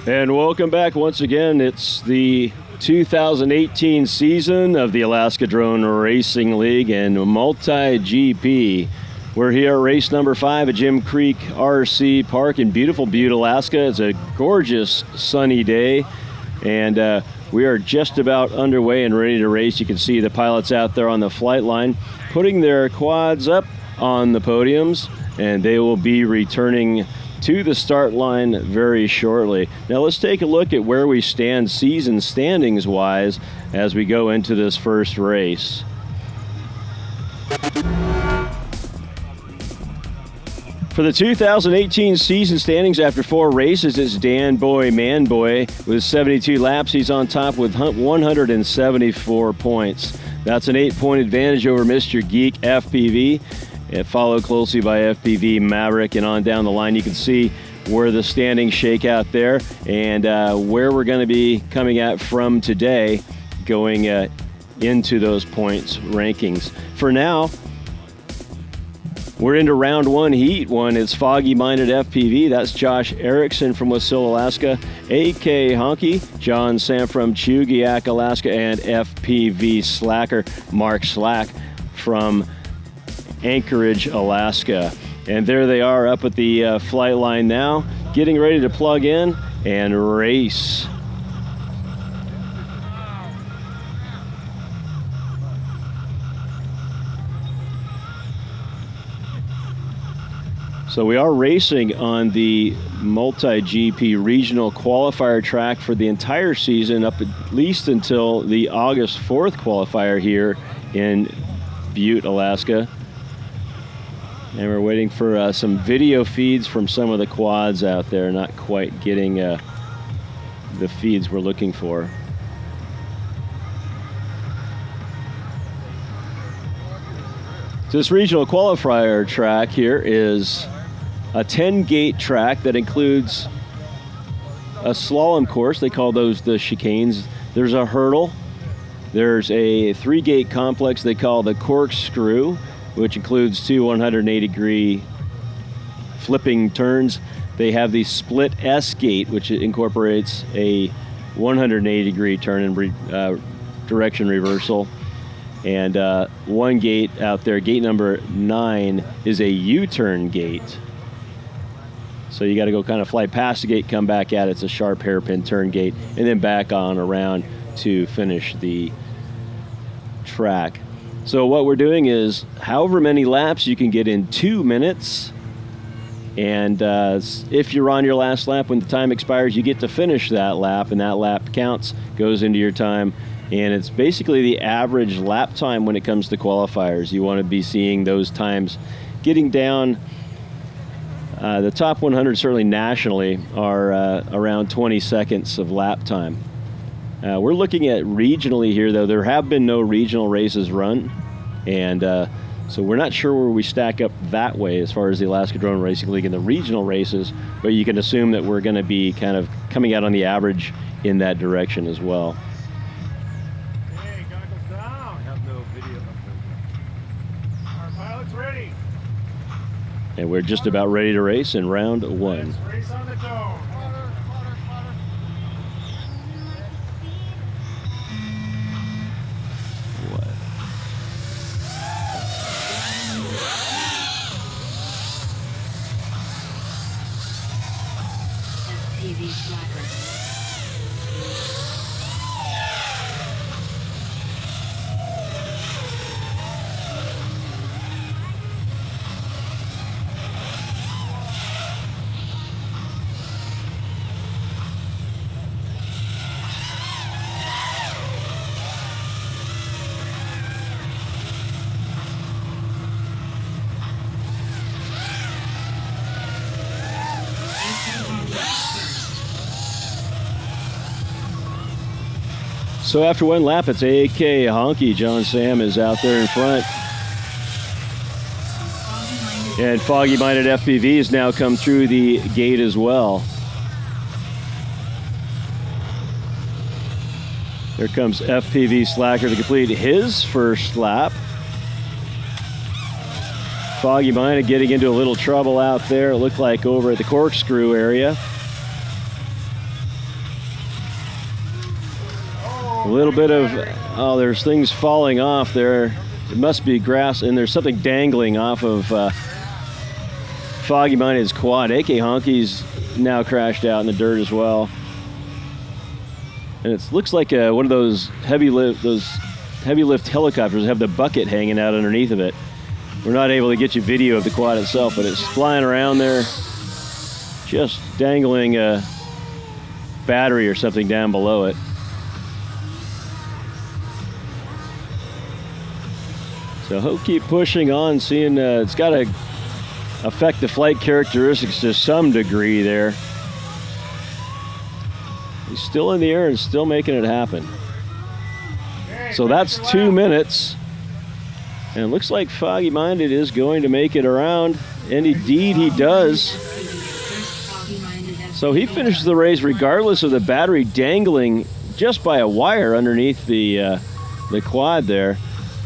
And welcome back once again. It's the 2018 season of the Alaska Drone Racing League and Multi-GP. We're here at race number 5 at Jim Creek RC Park in beautiful Butte, Alaska. It's a gorgeous sunny day, and we are just about underway and ready to race. You can see the pilots out there on the flight line putting their quads up on the podiums, and they will be returning to the start line very shortly. Now let's take a look at where we stand season standings wise as we go into this first race. For the 2018 season standings after 4 races, it's Dan Boy Man Boy with 72 laps. He's on top with 174 points. That's an 8-point advantage over Mr. Geek FPV. Followed closely by FPV Maverick, and on down the line you can see where the standings shake out there and where we're going to be coming at from today going into those points rankings. For now, we're into round 1, heat 1. It's Foggy Minded FPV. That's Josh Erickson from Wasilla, Alaska. AK Honky, John Sam from Chugiak, Alaska. And FPV Slacker, Mark Slack from Anchorage, Alaska. And there they are up at the flight line now, getting ready to plug in and race. So we are racing on the Multi-GP regional qualifier track for the entire season, up at least until the August 4th qualifier here in Butte, Alaska. And we're waiting for some video feeds from some of the quads out there, not quite getting the feeds we're looking for. So this regional qualifier track here is a 10-gate track that includes a slalom course. They call those the chicanes. There's a hurdle. There's a 3-gate complex they call the corkscrew, which includes 2 180-degree flipping turns. They have the split S gate, which incorporates a 180-degree turn and direction reversal. And one gate out there, gate number 9, is a U-turn gate. So you got to go kind of fly past the gate, come back at it. It's a sharp hairpin turn gate, and then back on around to finish the track. So what we're doing is however many laps you can get in 2 minutes, and if you're on your last lap when the time expires, you get to finish that lap, and that lap counts, goes into your time, and it's basically the average lap time when it comes to qualifiers. You want to be seeing those times getting down. The top 100 certainly nationally are around 20 seconds of lap time. We're looking at regionally here, though. There have been no regional races run, and so we're not sure where we stack up that way as far as the Alaska Drone Racing League and the regional races, but you can assume that we're going to be kind of coming out on the average in that direction as well. Hey, goggles down. Have no video. Our pilot's ready. And we're just about ready to race in round 1. Let's race on the dome. FPV Slacker. So after one lap, it's AK Honky. John Sam is out there in front. And Foggy Minded FPV has now come through the gate as well. There comes FPV Slacker to complete his first lap. Foggy Minded getting into a little trouble out there, it looked like over at the corkscrew area. A little bit of, oh, there's things falling off there. It must be grass, and there's something dangling off of Foggy Minded's quad. AK Honky's now crashed out in the dirt as well. And it looks like one of those heavy lift helicopters that have the bucket hanging out underneath of it. We're not able to get you video of the quad itself, but it's flying around there, just dangling a battery or something down below it. So he'll keep pushing on, seeing it's got to affect the flight characteristics to some degree there. He's still in the air and still making it happen. So that's 2 minutes. And it looks like Foggy Minded is going to make it around. And indeed he does. So he finishes the race regardless of the battery dangling just by a wire underneath the quad there.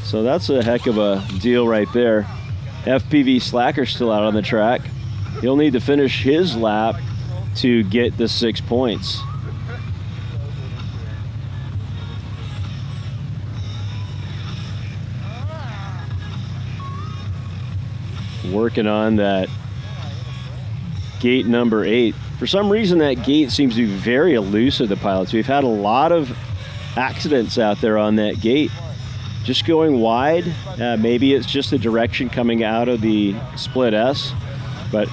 So that's a heck of a deal right there. FPV Slacker still out on the track. He'll need to finish his lap to get the 6 points. Working on that gate number 8. For some reason, that gate seems to be very elusive to pilots. We've had a lot of accidents out there on that gate. Just going wide, maybe it's just the direction coming out of the split S, but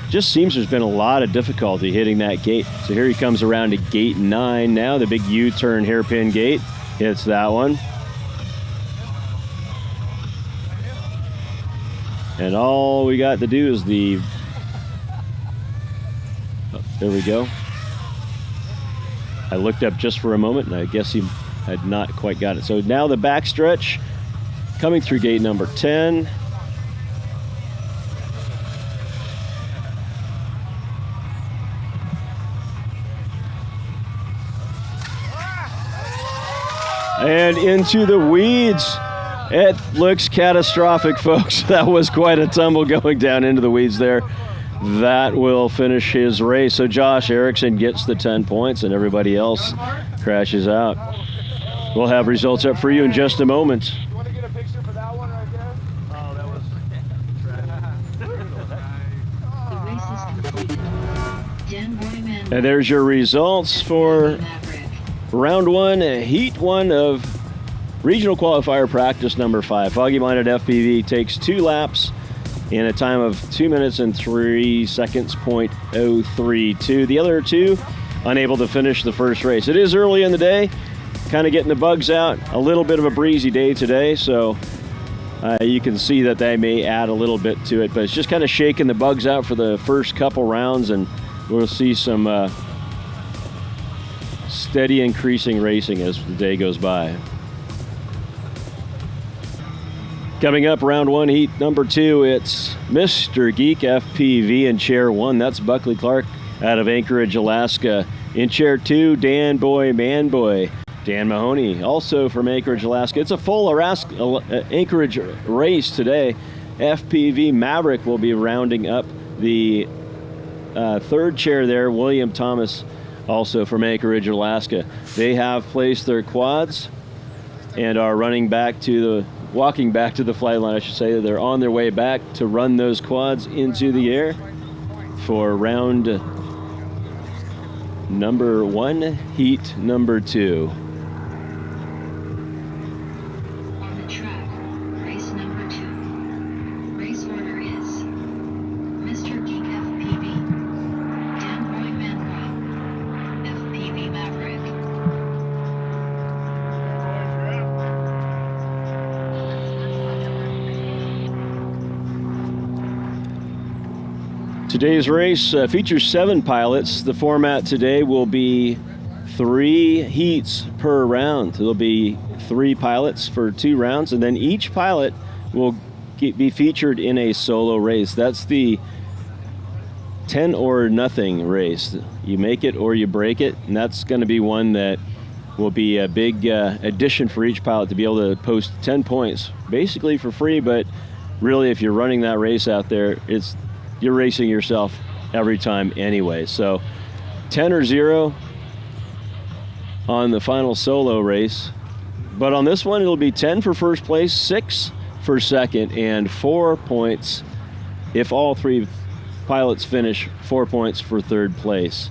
just seems there's been a lot of difficulty hitting that gate. So here he comes around to gate 9 now, the big U-turn hairpin gate. Hits that one. And all we got to do is there we go. I looked up just for a moment, and I guess he had not quite got it. So now the backstretch coming through gate number 10. And into the weeds. It looks catastrophic, folks. That was quite a tumble going down into the weeds there. That will finish his race. So Josh Erickson gets the 10 points and everybody else crashes out. We'll have results up for you in just a moment. You want to get a picture for that one right there? Oh, that was The race is completed. Dan Boyman. And there's your results for round 1, heat 1 of Regional Qualifier Practice number 5. Foggy Minded FPV takes 2 laps in a time of 2 minutes and 3 seconds, .032. The other 2 unable to finish the first race. It is early in the day, kind of getting the bugs out. A little bit of a breezy day today, so you can see that they may add a little bit to it, but it's just kind of shaking the bugs out for the first couple rounds, and we'll see some steady increasing racing as the day goes by. Coming up, round 1, heat number 2, it's Mr. Geek FPV in chair 1. That's Buckley Clark out of Anchorage, Alaska. In chair 2, Dan Boy Manboy. Dan Mahoney, also from Anchorage, Alaska. It's a full Anchorage race today. FPV Maverick will be rounding up the third chair there. William Thomas, also from Anchorage, Alaska. They have placed their quads and are walking back to the flight line, I should say. They're on their way back to run those quads into the air for round number 1, heat number 2. On the track, race number 2. Race order is Mr. Geek FPV, Dan Boy Manboy, FPV Maverick. Today's race features 7 pilots. The format today will be 3 heats per round. There'll be 3 pilots for 2 rounds, and then each pilot will be featured in a solo race. That's the 10 or nothing race. You make it or you break it, and that's going to be one that will be a big addition for each pilot to be able to post 10 points, basically for free, but really if you're running that race out there, you're racing yourself every time anyway. So 10 or 0, on the final solo race. But on this one, it'll be 10 for first place, 6 for second, and 4 points if all 3 pilots finish, 4 points for third place.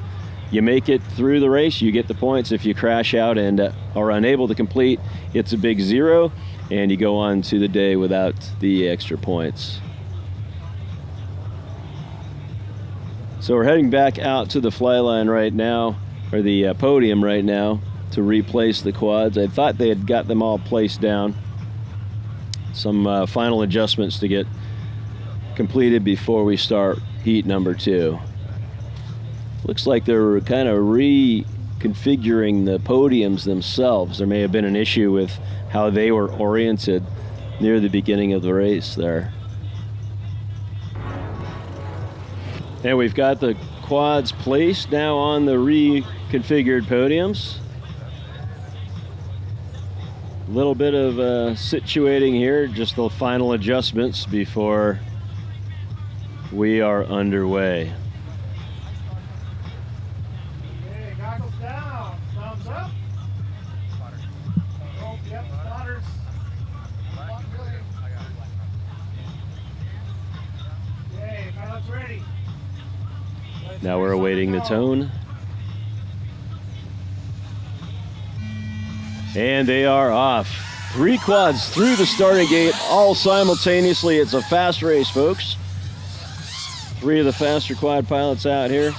You make it through the race, you get the points. If you crash out and are unable to complete, it's a big 0, and you go on to the day without the extra points. So we're heading back out to the fly line right now, or the podium right now, to replace the quads. I thought they had got them all placed down. Some final adjustments to get completed before we start heat number 2. Looks like they're kind of reconfiguring the podiums themselves. There may have been an issue with how they were oriented near the beginning of the race there. And we've got the quads placed now on the reconfigured podiums. A little bit of situating here, just the final adjustments before we are underway. Okay, goggles down, thumbs up. Oh, yep, spotters. Okay, pilots ready. Now we're awaiting the tone. And they are off. 3 quads through the starting gate, all simultaneously. It's a fast race, folks. 3 of the faster quad pilots out here.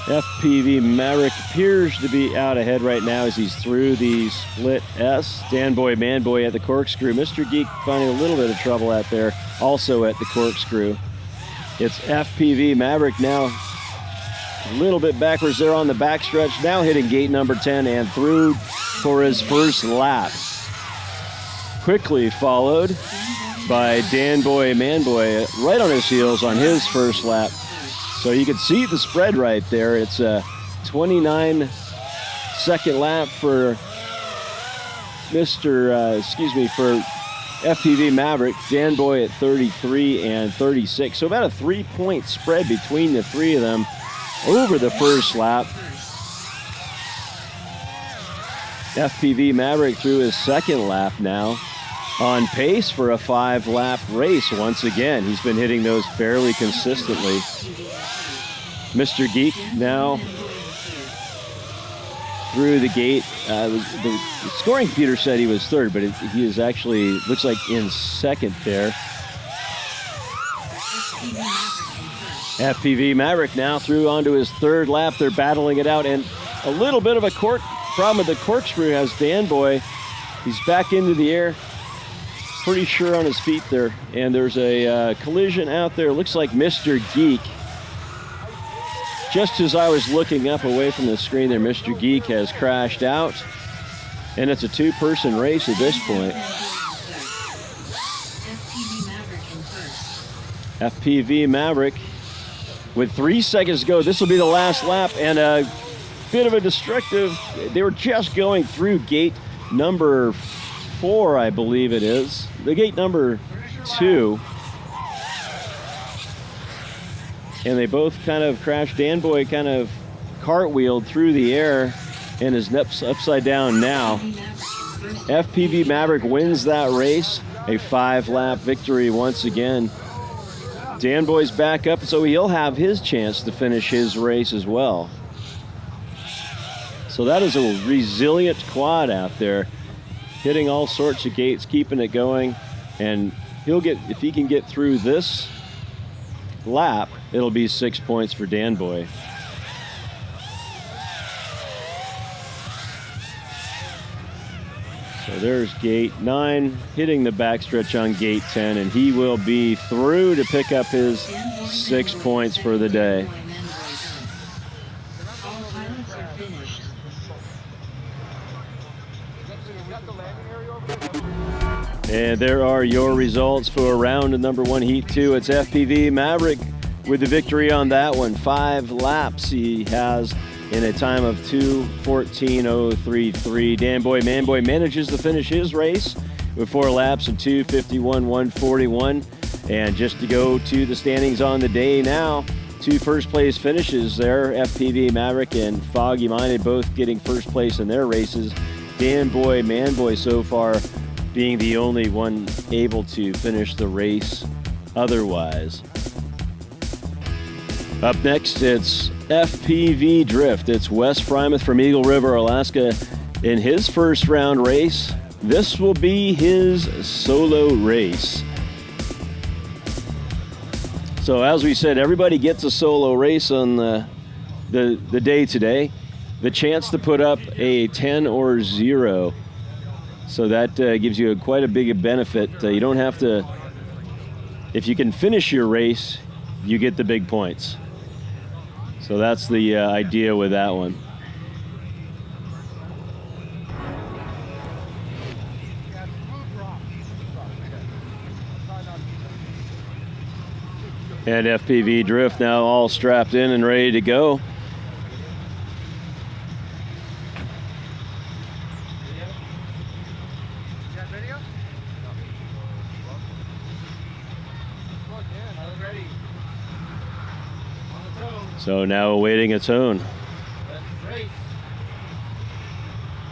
FPV Maverick appears to be out ahead right now as he's through the split S. Danboy Manboy at the corkscrew. Mr. Geek finding a little bit of trouble out there, also at the corkscrew. It's FPV Maverick now a little bit backwards there on the backstretch, now hitting gate number 10 and through for his first lap. Quickly followed by Danboy Manboy right on his heels on his first lap. So you can see the spread right there. It's a 29-second lap for for FPV Maverick, Danboy at 33 and 36. So about a 3-point spread between the 3 of them over the first lap. FPV Maverick through his second lap now, on pace for a 5-lap race once again. He's been hitting those fairly consistently. Mr. Geek now through the gate. The scoring computer said he was 3rd, but he is actually, looks like, in 2nd there. FPV Maverick now through onto his 3rd lap. They're battling it out, and a little bit of a problem with the corkscrew has Danboy. He's back into the air, pretty sure on his feet there, and there's a collision out there. Looks like Mr. Geek, just as I was looking up away from the screen there, Mr. Geek has crashed out, and it's a 2-person race at this point. FPV Maverick with 3 seconds to go. This will be the last lap, and a bit of a destructive. They were just going through gate number 4, I believe it is. The gate number 2. And they both kind of crashed. Danboy kind of cartwheeled through the air and is upside down now. FPV Maverick wins that race. A 5-lap victory once again. Danboy's back up, so he'll have his chance to finish his race as well. So that is a resilient quad out there, hitting all sorts of gates, keeping it going, and he'll get, if he can get through this lap, it'll be 6 points for Danboy. So there's gate 9 hitting the backstretch on gate 10, and he will be through to pick up his 6 points for the day. And there are your results for round number 1, heat 2. It's FPV Maverick with the victory on that one. 5 laps he has in a time of 2:14.033. Danboy Manboy manages to finish his race with 4 laps in 2:51.141. And just to go to the standings on the day now, two first place finishes there. FPV Maverick and Foggy Minded both getting first place in their races. Dan Boy, Man Boy so far being the only one able to finish the race otherwise. Up next, it's FPV Drift. It's Wes Frymouth from Eagle River, Alaska. In his first round race, this will be his solo race. So as we said, everybody gets a solo race on the day today. The chance to put up a 10 or 0. So that gives you quite a big benefit. You don't have to, if you can finish your race, you get the big points. So that's the idea with that one. And FPV Drift now all strapped in and ready to go. So now awaiting a tone.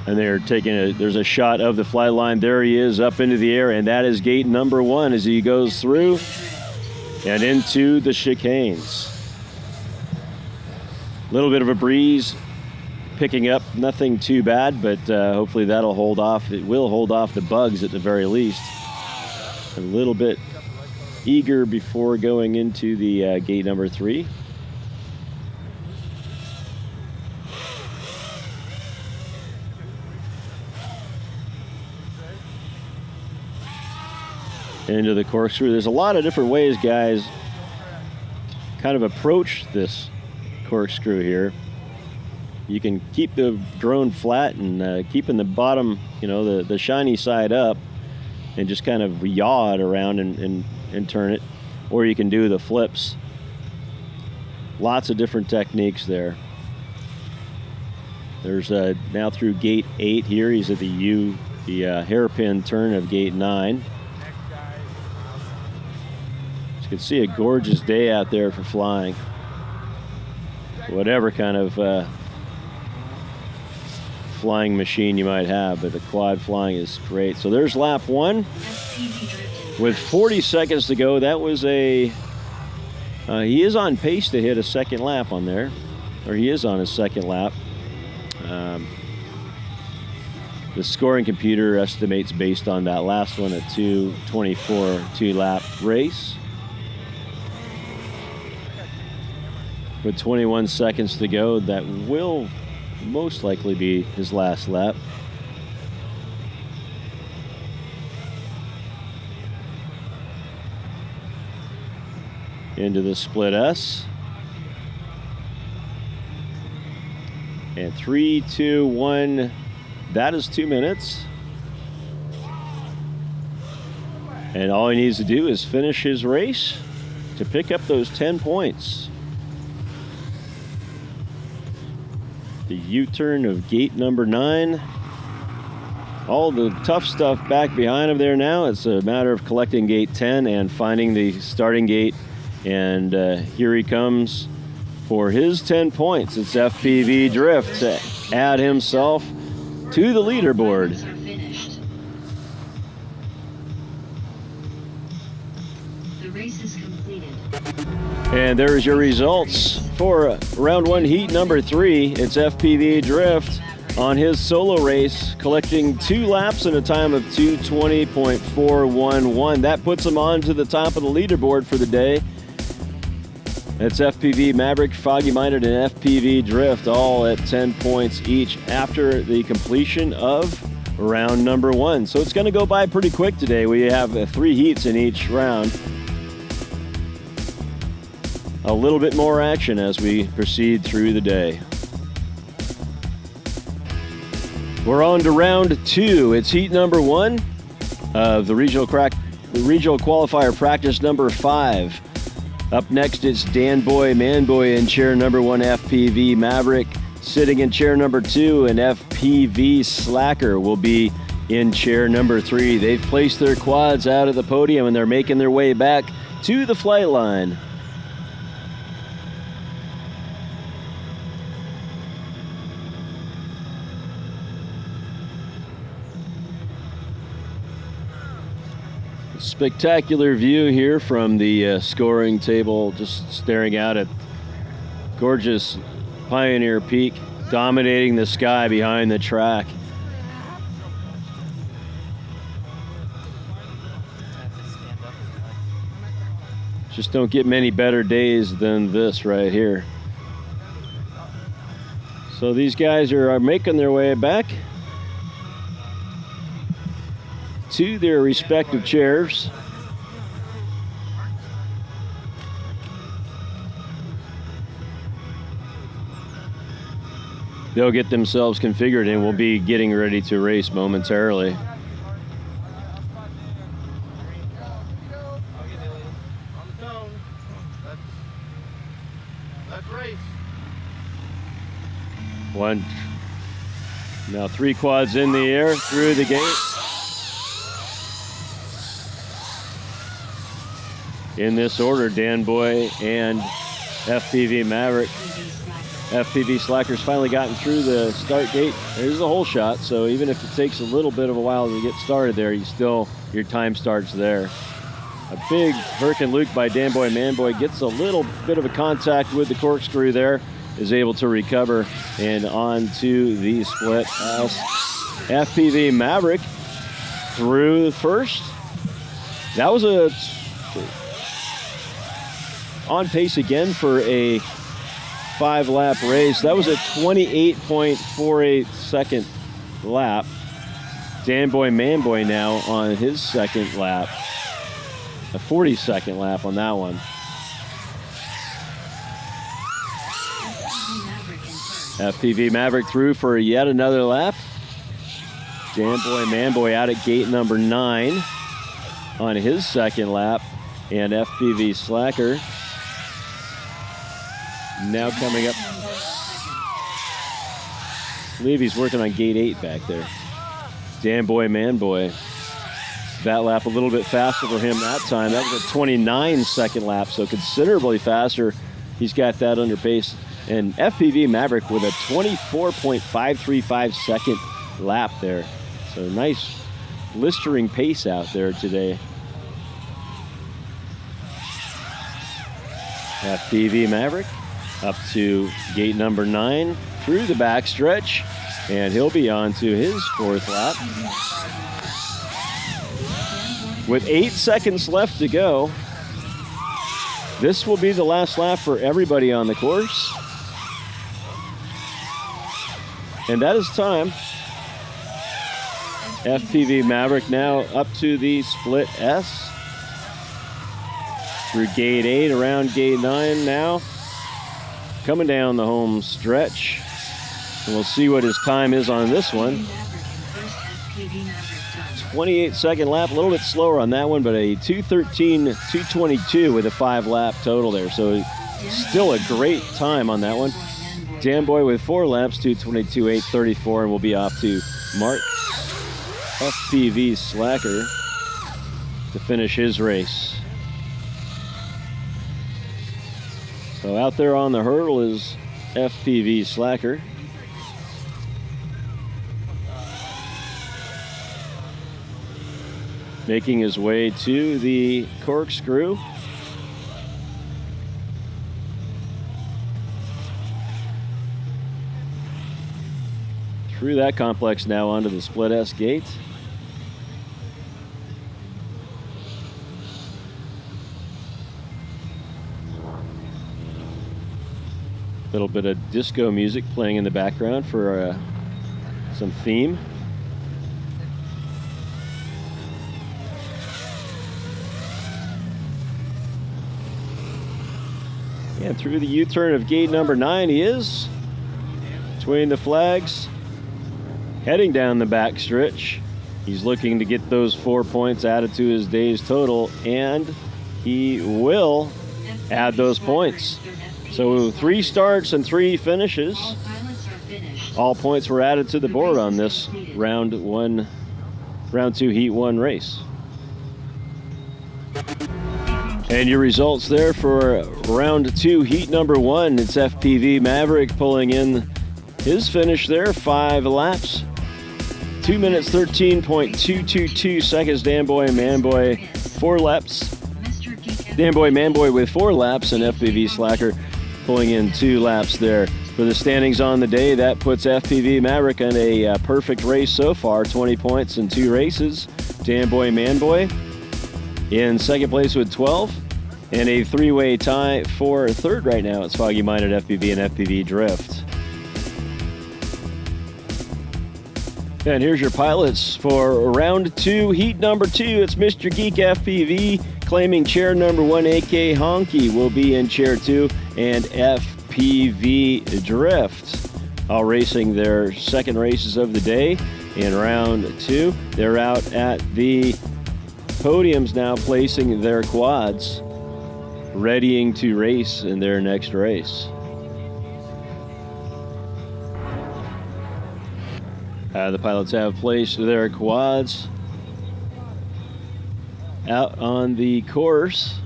And they're taking there's a shot of the flight line. There he is up into the air, and that is gate number 1 as he goes through and into the chicanes. A little bit of a breeze picking up, nothing too bad, but hopefully that'll hold off. It will hold off the bugs at the very least. A little bit eager before going into the gate number 3. Into the corkscrew. There's a lot of different ways guys kind of approach this corkscrew here. You can keep the drone flat and keeping the bottom, you know, the shiny side up, and just kind of yaw it around and turn it, or you can do the flips. Lots of different techniques there. There's now through gate 8 here. He's at the hairpin turn of gate 9. You can see a gorgeous day out there for flying. Whatever kind of flying machine you might have, but the quad flying is great. So there's lap 1 with 40 seconds to go. That was he is on pace to hit a second lap on there, or he is on his second lap. The scoring computer estimates based on that last one a 2:24 2-lap race. With 21 seconds to go, that will most likely be his last lap. Into the split S. And 3, 2, 1. That is 2 minutes. And all he needs to do is finish his race to pick up those 10 points. The U-turn of gate number 9. All the tough stuff back behind him there now. It's a matter of collecting gate 10 and finding the starting gate. And here he comes for his 10 points. It's FPV Drift to add himself to the leaderboard. The race is completed. And there's your results for round 1 heat number 3. It's FPV Drift on his solo race, collecting 2 laps in a time of 2:20.411. That puts him on to the top of the leaderboard for the day. It's FPV Maverick, Foggy Minded, and FPV Drift all at 10 points each after the completion of round number 1. So it's going to go by pretty quick today. We have 3 heats in each round. A little bit more action as we proceed through the day. We're on to round 2. It's heat number 1 of the regional qualifier practice number 5. Up next, it's Dan Boy, Man Boy in chair number 1, FPV Maverick. Sitting in chair number 2, and FPV Slacker will be in chair number 3. They've placed their quads out of the podium and they're making their way back to the flight line. Spectacular view here from the scoring table, just staring out at gorgeous Pioneer Peak, dominating the sky behind the track. Just don't get many better days than this right here. So these guys are making their way back to their respective chairs. They'll get themselves configured and we'll be getting ready to race momentarily. Let's race. One. Now 3 quads in the air through the gate. In this order, Dan Boy and FPV Maverick. FPV Slacker's finally gotten through the start gate. There's a hole shot, so even if it takes a little bit of a while to get started there, your time starts there. A big Hurricane Luke by Dan Boy Manboy gets a little bit of a contact with the corkscrew there, is able to recover and on to the split S. FPV Maverick through first. That was on pace again for a 5-lap race. That was a 28.48 second lap. Dan Boy Manboy now on his second lap. A 42nd lap on that one. FPV Maverick through for yet another lap. Dan Boy Manboy out at gate number 9 on his second lap. And FPV Slacker now coming up. I believe he's working on gate 8 back there. Dan Boy Manboy. That lap a little bit faster for him that time. That was a 29-second lap, so considerably faster. He's got that under pace. And FPV Maverick with a 24.535 second lap there. So nice blistering pace out there today. FPV Maverick up to gate number 9 through the backstretch, and he'll be on to his 4th lap. With 8 seconds left to go, this will be the last lap for everybody on the course. And that is time. FPV Maverick now up to the split S. Through gate 8, around gate 9 now. Coming down the home stretch. And we'll see what his time is on this one. 28-second lap, a little bit slower on that one, but a 2:13.222 with a 5-lap total there. So still a great time on that one. Dan Boy with 4 laps, 2:22.834, and we'll be off to Mark FPV Slacker to finish his race. So out there on the hurdle is FPV Slacker. Making his way to the corkscrew. Through that complex now onto the split S gate. Little bit of disco music playing in the background for some theme. And through the U-turn of gate number 9 he is. Between the flags. Heading down the back stretch. He's looking to get those 4 points added to his day's total, and he will add those points. So 3 starts and 3 finishes. All points were added to the board on this round 2 heat 1 race. And your results there for round 2 heat number 1. It's FPV Maverick pulling in his finish there, 5 laps. 2 minutes, 13.222 seconds. Dan Boy Manboy, 4 laps. Mr. Geek Dan Boy Man Boy with 4 laps, and FPV Slacker pulling in 2 laps there. For the standings on the day, that puts FPV Maverick on a perfect race so far, 20 points in 2 races. Dan Boy Man Boy in second place with 12, and a 3-way tie for third right now. It's Foggy Minded FPV and FPV Drift. And here's your pilots for round 2, heat number 2. It's Mr. Geek FPV claiming chair number 1. AK Honky will be in chair 2, and FPV Drift all racing their second races of the day in round 2. They're out at the podiums now, placing their quads, readying to race in their next race. The pilots have placed their quads out on the course,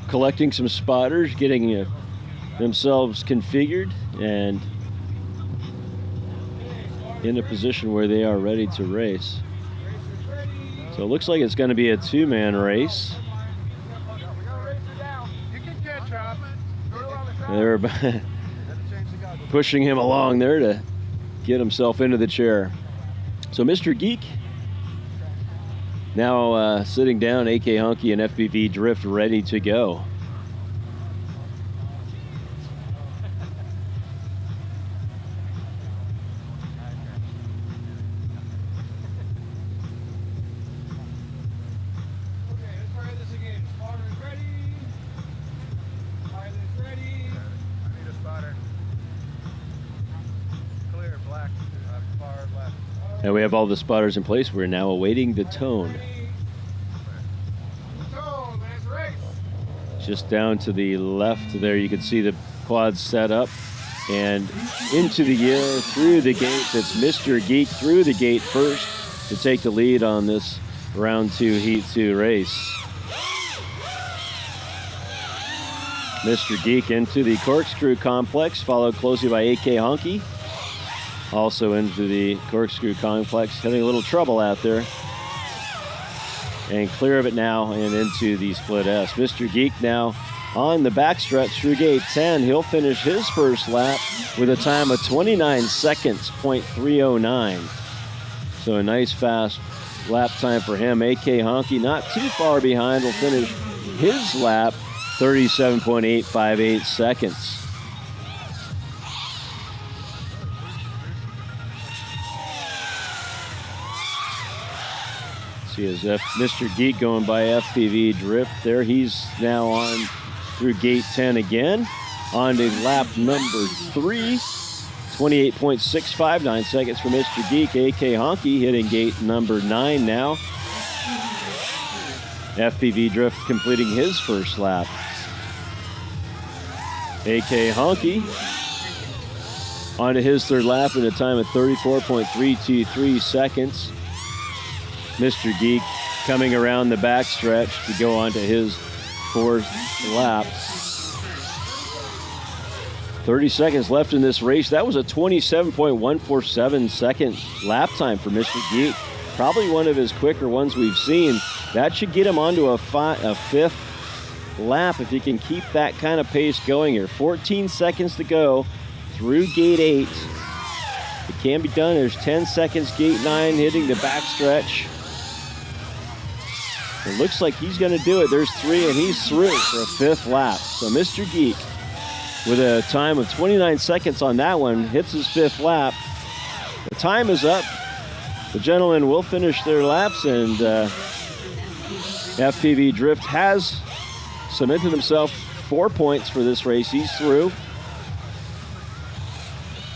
collecting some spotters, getting themselves configured and in a position where they are ready to race. So it looks like it's going to be a 2-man race. They're pushing him along there to get himself into the chair. So Mr. Geek now sitting down, AK Honky and FPV Drift ready to go. And we have all the spotters in place. We're now awaiting the tone. Just down to the left there, you can see the quads set up and into the air through the gate. That's Mr. Geek through the gate first to take the lead on this round 2 heat 2 race. Mr. Geek into the corkscrew complex, followed closely by AK Honky. Also into the corkscrew complex, having a little trouble out there. And clear of it now and into the split S. Mr. Geek now on the backstretch through gate 10. He'll finish his first lap with a time of 29 seconds, .309. So a nice fast lap time for him. AK Honky not too far behind, will finish his lap 37.858 seconds. See as Mr. Geek going by FPV Drift there. He's now on through gate 10 again. On to lap number 3. 28.659 seconds for Mr. Geek. AK Honky hitting gate number 9 now. FPV Drift completing his first lap. AK Honky onto his third lap in a time of 34.323 seconds. Mr. Geek coming around the backstretch to go on to his fourth lap. 30 seconds left in this race. That was a 27.147 second lap time for Mr. Geek. Probably one of his quicker ones we've seen. That should get him onto a 5th lap if he can keep that kind of pace going here. 14 seconds to go through gate 8. It can be done. There's 10 seconds, gate 9 hitting the backstretch. It looks like he's going to do it. There's 3 and he's through for a 5th lap. So Mr. Geek with a time of 29 seconds on that one hits his 5th lap. The time is up. The gentlemen will finish their laps, and FPV Drift has cemented himself 4 points for this race. He's through.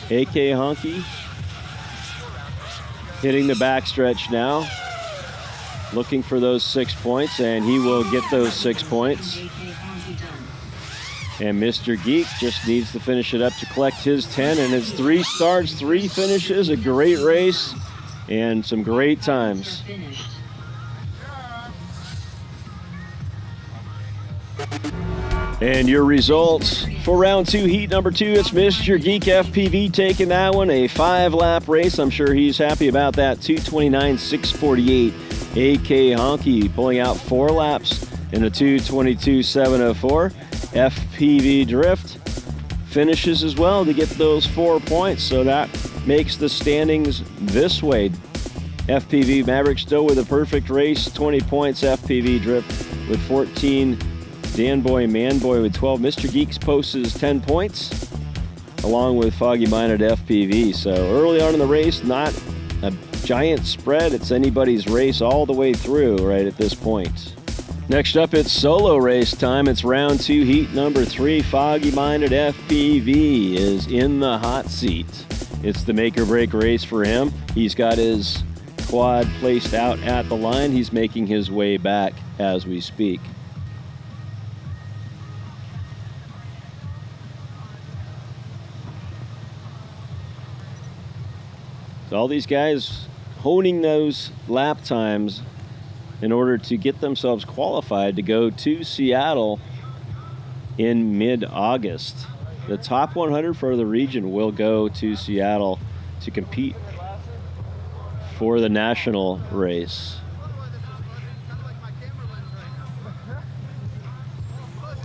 AK Honky hitting the backstretch now, looking for those 6 points, and he will get those 6 points. And Mr. Geek just needs to finish it up to collect his 10, and it's 3 starts, 3 finishes, a great race, and some great times. And your results for round 2, heat number 2, it's Mr. Geek FPV taking that one, a 5-lap race. I'm sure he's happy about that. 2:29.648. AK Honky pulling out 4 laps in a 2:22.704. FPV Drift finishes as well to get those 4 points, so that makes the standings this way. FPV Maverick still with a perfect race, 20 points. FPV Drift with 14. Danboy Manboy with 12. Mr. Geeks posts 10 points, along with Foggy Minded FPV. So early on in the race, not a giant spread. It's anybody's race all the way through right at this point. Next up, it's solo race time. It's round 2, heat number 3. Foggy Minded FPV is in the hot seat. It's the make or break race for him. He's got his quad placed out at the line. He's making his way back as we speak. So all these guys honing those lap times in order to get themselves qualified to go to Seattle in mid-August. The top 100 for the region will go to Seattle to compete for the national race.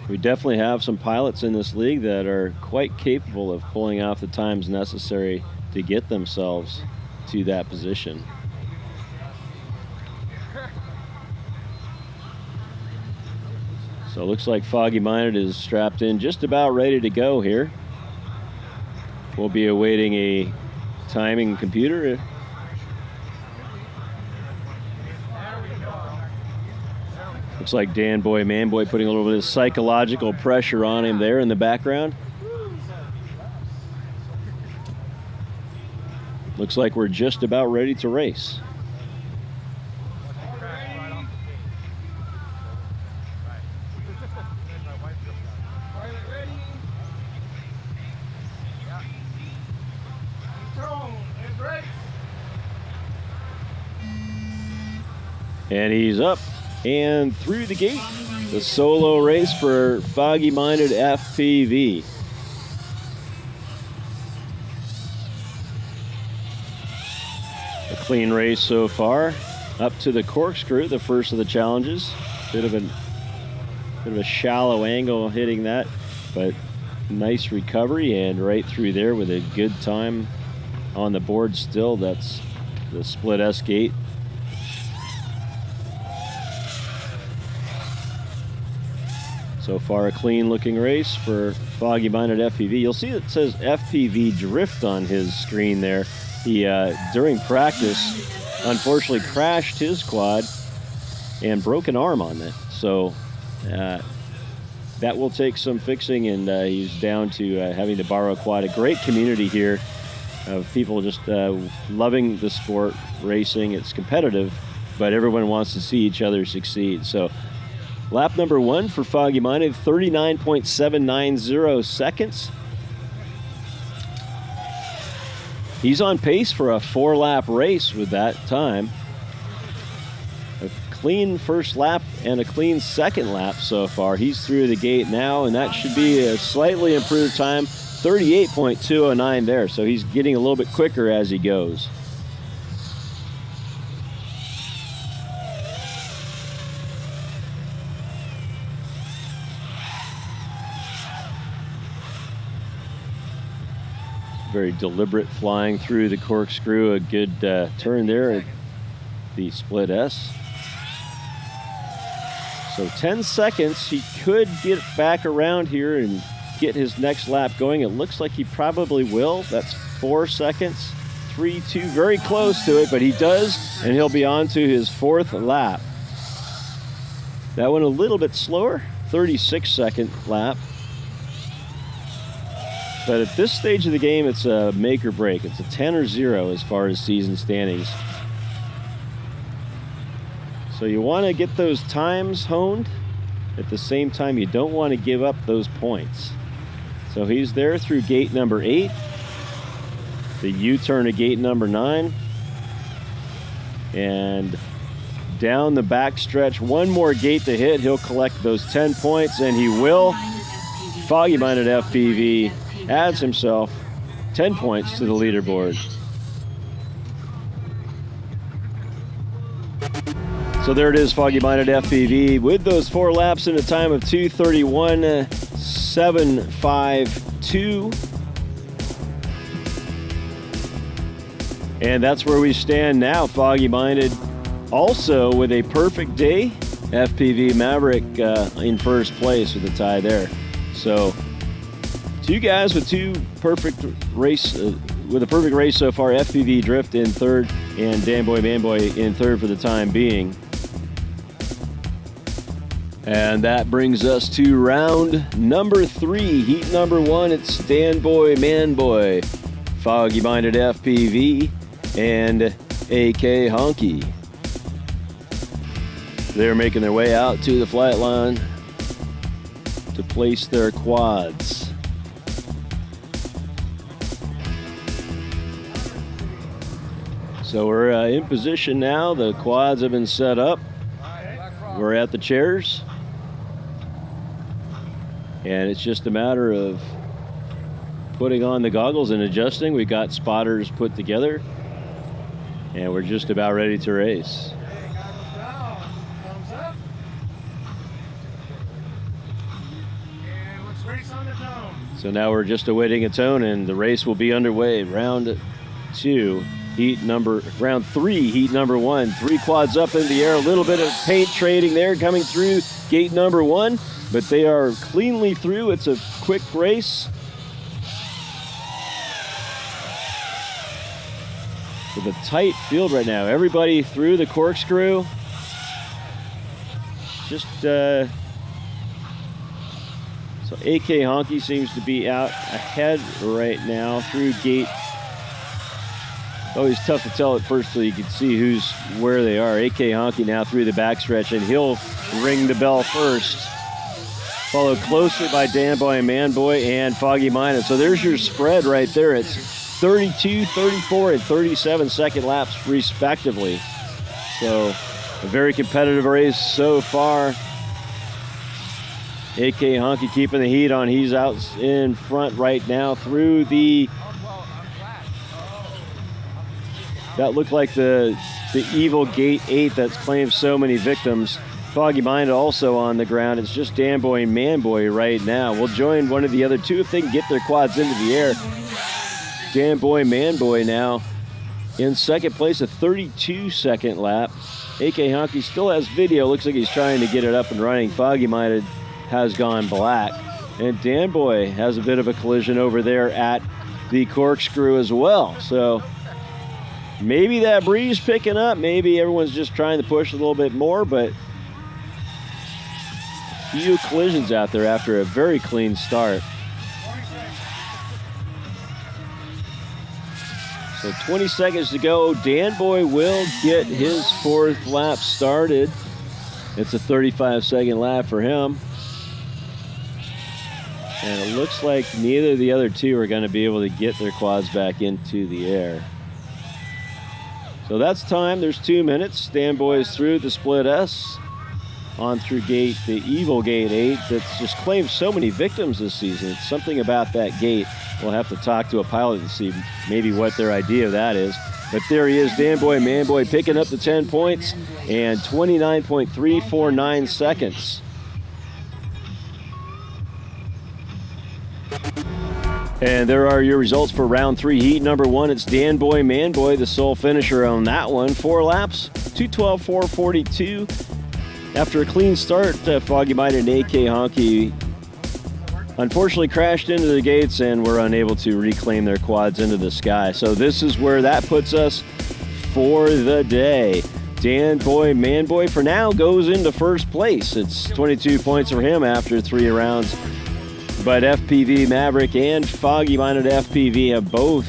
We definitely have some pilots in this league that are quite capable of pulling off the times necessary to get themselves to that position. So it looks like Foggy Minded is strapped in, just about ready to go here. We'll be awaiting a timing computer. Looks like Danboy Manboy putting a little bit of psychological pressure on him there in the background. Looks like we're just about ready to race. And he's up and through the gate. The solo race for Foggy Minded FPV. A clean race so far. Up to the corkscrew, the first of the challenges. Bit of a shallow angle hitting that, but nice recovery and right through there with a good time on the board still. That's the split S gate. So far, a clean looking race for Foggy Minded FPV. You'll see it says FPV Drift on his screen there. He, during practice, unfortunately crashed his quad and broke an arm on it. So that will take some fixing, and he's down to having to borrow a quad. A great community here of people just loving the sport, racing. It's competitive, but everyone wants to see each other succeed. So lap number 1 for Foggy Minded, 39.790 seconds. He's on pace for a 4-lap race with that time. A clean first lap and a clean second lap so far. He's through the gate now, and that should be a slightly improved time, 38.209 there. So he's getting a little bit quicker as he goes. Very deliberate flying through the corkscrew. A good turn there at the split S. So 10 seconds. He could get back around here and get his next lap going. It looks like he probably will. That's 4 seconds. 3-2, very close to it, but he does, and he'll be on to his 4th lap. That one a little bit slower, 36-second lap. But at this stage of the game, it's a make or break. It's a 10 or 0 as far as season standings. So you want to get those times honed. At the same time, you don't want to give up those points. So he's there through gate number 8. The U-turn at gate number 9. And down the back stretch. One more gate to hit. He'll collect those 10 points, and he will. Foggy Minded FPV adds himself 10 points to the leaderboard. So there it is, Foggy Minded FPV with those 4 laps in a time of 2:31.752. And that's where we stand now, Foggy Minded. Also with a perfect day, FPV Maverick in first place with a tie there. So 2 guys with 2 perfect race, with a perfect race so far. FPV Drift in third and Danboy Manboy in third for the time being. And that brings us to round number 3, heat number 1. It's Danboy Manboy, Foggy Minded FPV, and AK Honky. They're making their way out to the flight line to place their quads. So we're in position now. The quads have been set up. We're at the chairs. And it's just a matter of putting on the goggles and adjusting. We got spotters put together. And we're just about ready to race. So now we're just awaiting a tone, and the race will be underway. Round 2, round 3, heat number 1. 3 quads up in the air, a little bit of paint trading there coming through gate number 1, but they are cleanly through. It's a quick race. With a tight field right now. Everybody through the corkscrew. Just so AK Honky seems to be out ahead right now through gate. Always tough to tell at first till you can see where they are. AK Honky now through the backstretch, and he'll ring the bell first. Followed closely by Danboy Manboy and Foggy Minded. So there's your spread right there. It's 32, 34, and 37 second laps respectively. So a very competitive race so far. AK Honky keeping the heat on. He's out in front right now through the... That looked like the evil gate 8 that's claimed so many victims. Foggy Minded also on the ground. It's just Danboy and Manboy right now. We'll join one of the other 2 if they can get their quads into the air. Danboy Manboy now in second place, a 32-second lap. AK Honky still has video. Looks like he's trying to get it up and running. Foggy Minded has gone black. And Danboy has a bit of a collision over there at the corkscrew as well. So maybe that breeze picking up. Maybe everyone's just trying to push a little bit more, but a few collisions out there after a very clean start. So 20 seconds to go. Danboy will get his 4th lap started. It's a 35-second lap for him. And it looks like neither of the other 2 are going to be able to get their quads back into the air. So that's time. There's 2 minutes. Danboy's through the split S. On through the evil gate 8 that's just claimed so many victims this season. It's something about that gate. We'll have to talk to a pilot to see maybe what their idea of that is. But there he is, Danboy Manboy picking up the 10 points and 29.349 seconds. And there are your results for round 3, heat number 1. It's Danboy Manboy, the sole finisher on that one. 4 laps, 2:12.442. After a clean start, Foggy Minded and AK Honky unfortunately crashed into the gates and were unable to reclaim their quads into the sky. So this is where that puts us for the day. Danboy Manboy for now goes into first place. It's 22 points for him after 3 rounds. But FPV Maverick and Foggy Minded FPV have both.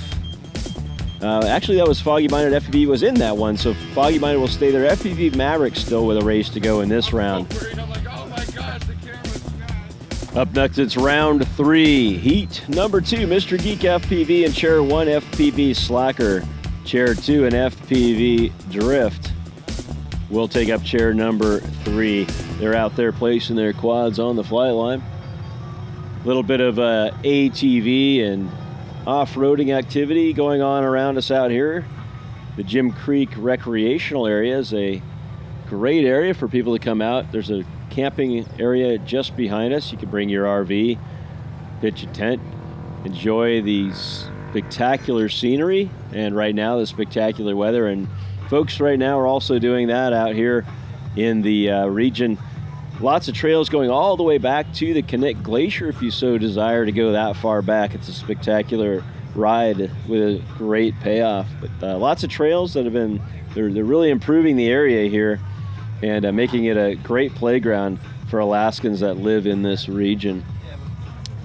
Actually, that was Foggy Minded FPV was in that one, so Foggy Minded will stay there. FPV Maverick still with a race to go in this round. Up next, it's round 3, heat number 2. Mr. Geek FPV and Chair 1 FPV Slacker. Chair 2 and FPV Drift. will take up chair number 3. They're out there placing their quads on the flight line. A little bit of ATV and off-roading activity going on around us out here. The Jim Creek recreational area is a great area for people to come out. There's a camping area just behind us. You can bring your RV, pitch a tent, enjoy the spectacular scenery, and right now the spectacular weather. And folks right now are also doing that out here in the region. Lots of trails going all the way back to the Knik Glacier if you so desire to go that far back. It's a spectacular ride with a great payoff. But lots of trails that have been, they're really improving the area here and making it a great playground for Alaskans that live in this region.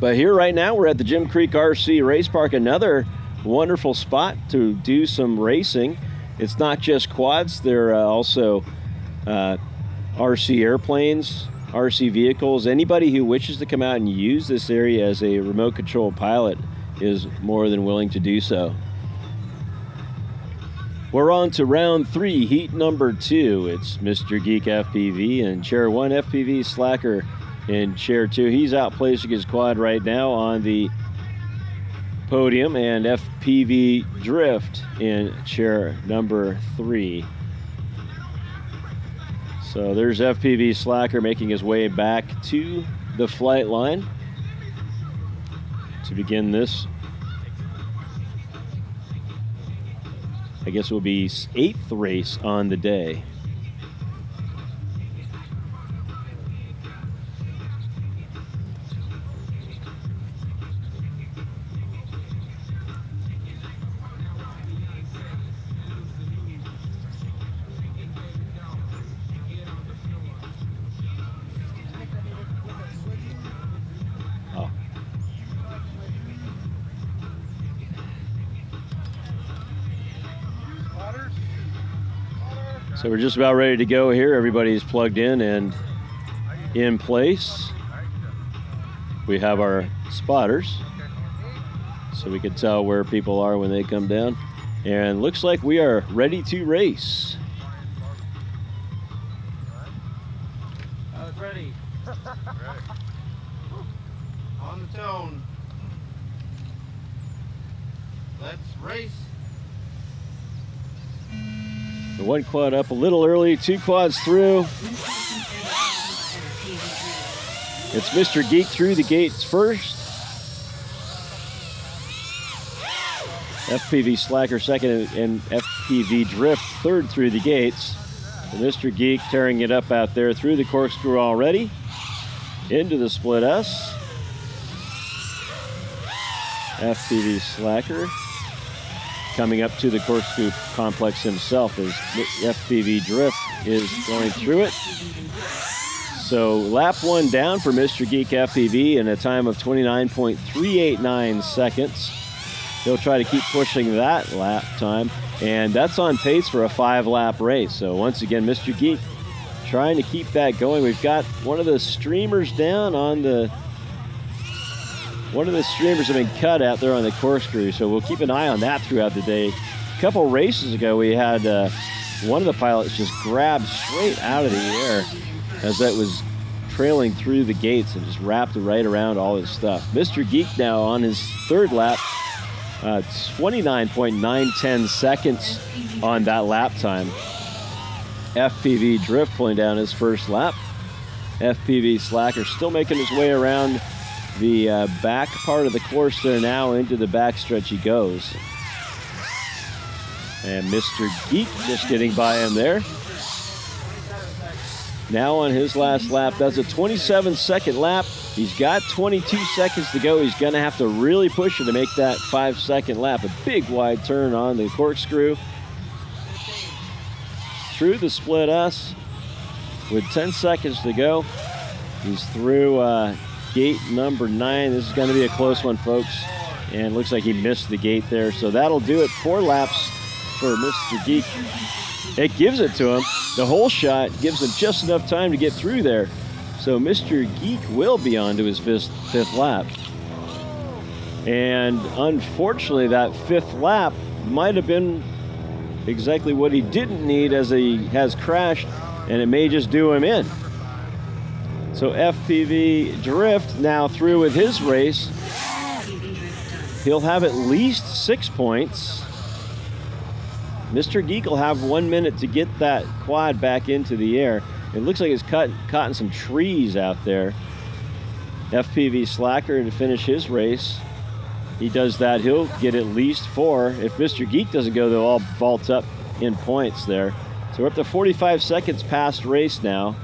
But here right now we're at the Jim Creek RC Race Park, another wonderful spot to do some racing. It's not just quads, there are also RC airplanes, RC vehicles. Anybody who wishes to come out and use this area as a remote control pilot is more than willing to do so. We're on to round 3, heat number 2. It's Mr. Geek FPV and chair 1 FPV Slacker in chair 2. He's out placing his quad right now on the podium, and FPV Drift in chair number 3. So there's FPV Slacker making his way back to the flight line to begin this. I guess it will be 8th race on the day. So we're just about ready to go here. Everybody's plugged in and in place. We have our spotters, so we can tell where people are when they come down. And looks like we are ready to race. Ready. On the tone. Let's race. The one quad up a little early, 2 quads through. It's Mr. Geek through the gates first. FPV Slacker second, and FPV Drift third through the gates. And Mr. Geek tearing it up out there through the corkscrew already. Into the split S. FPV Slacker coming up to the corkscrew complex himself as FPV Drift is going through it. So lap 1 down for Mr. Geek FPV in a time of 29.389 seconds. He'll try to keep pushing that lap time, and that's on pace for a 5-lap race. So once again, Mr. Geek trying to keep that going. We've got one of the streamers down on the One of the streamers have been cut out there on the corkscrew, so we'll keep an eye on that throughout the day. A couple races ago, we had one of the pilots just grabbed straight out of the air as that was trailing through the gates and just wrapped right around all his stuff. Mr. Geek now on his 3rd lap, 29.910 seconds on that lap time. FPV Drift pulling down his 1st lap. FPV Slacker still making his way around the back part of the course there now. Into the backstretch he goes. And Mr. Geek just getting by him there. Now on his last lap, that's a 27-second lap. He's got 22 seconds to go. He's going to have to really push it to make that 5-second lap. A big wide turn on the corkscrew. Through the split S with 10 seconds to go. He's through gate number 9. This is going to be a close one, folks. And it looks like he missed the gate there. So that'll do it. 4 laps for Mr. Geek. It gives it to him. The whole shot gives him just enough time to get through there. So Mr. Geek will be on to his 5th lap. And unfortunately, that 5th lap might have been exactly what he didn't need as he has crashed, and it may just do him in. So FPV Drift now through with his race. He'll have at least 6 points. Mr. Geek will have 1 minute to get that quad back into the air. It looks like it's caught in some trees out there. FPV Slacker to finish his race. He does that, he'll get at least 4. If Mr. Geek doesn't go, they'll all vault up in points there. So we're up to 45 seconds past race now.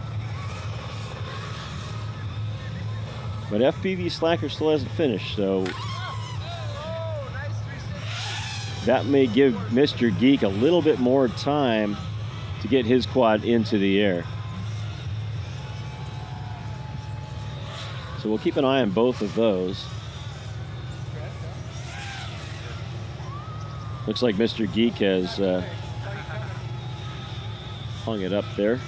But FPV Slacker still hasn't finished, so that may give Mr. Geek a little bit more time to get his quad into the air. So we'll keep an eye on both of those. Looks like Mr. Geek has hung it up there.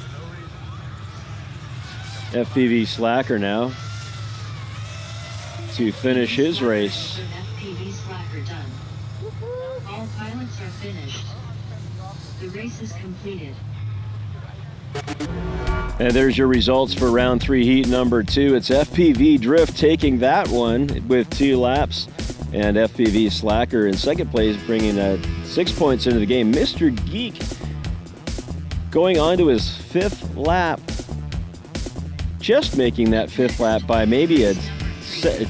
FPV Slacker now to finish his race. FPV Slacker done. All pilots are finished. The race is completed. And there's your results for round 3, heat number 2. It's FPV Drift taking that one with 2 laps. And FPV Slacker in second place, bringing 6 points into the game. Mr. Geek going on to his 5th lap. Just making that 5th lap by maybe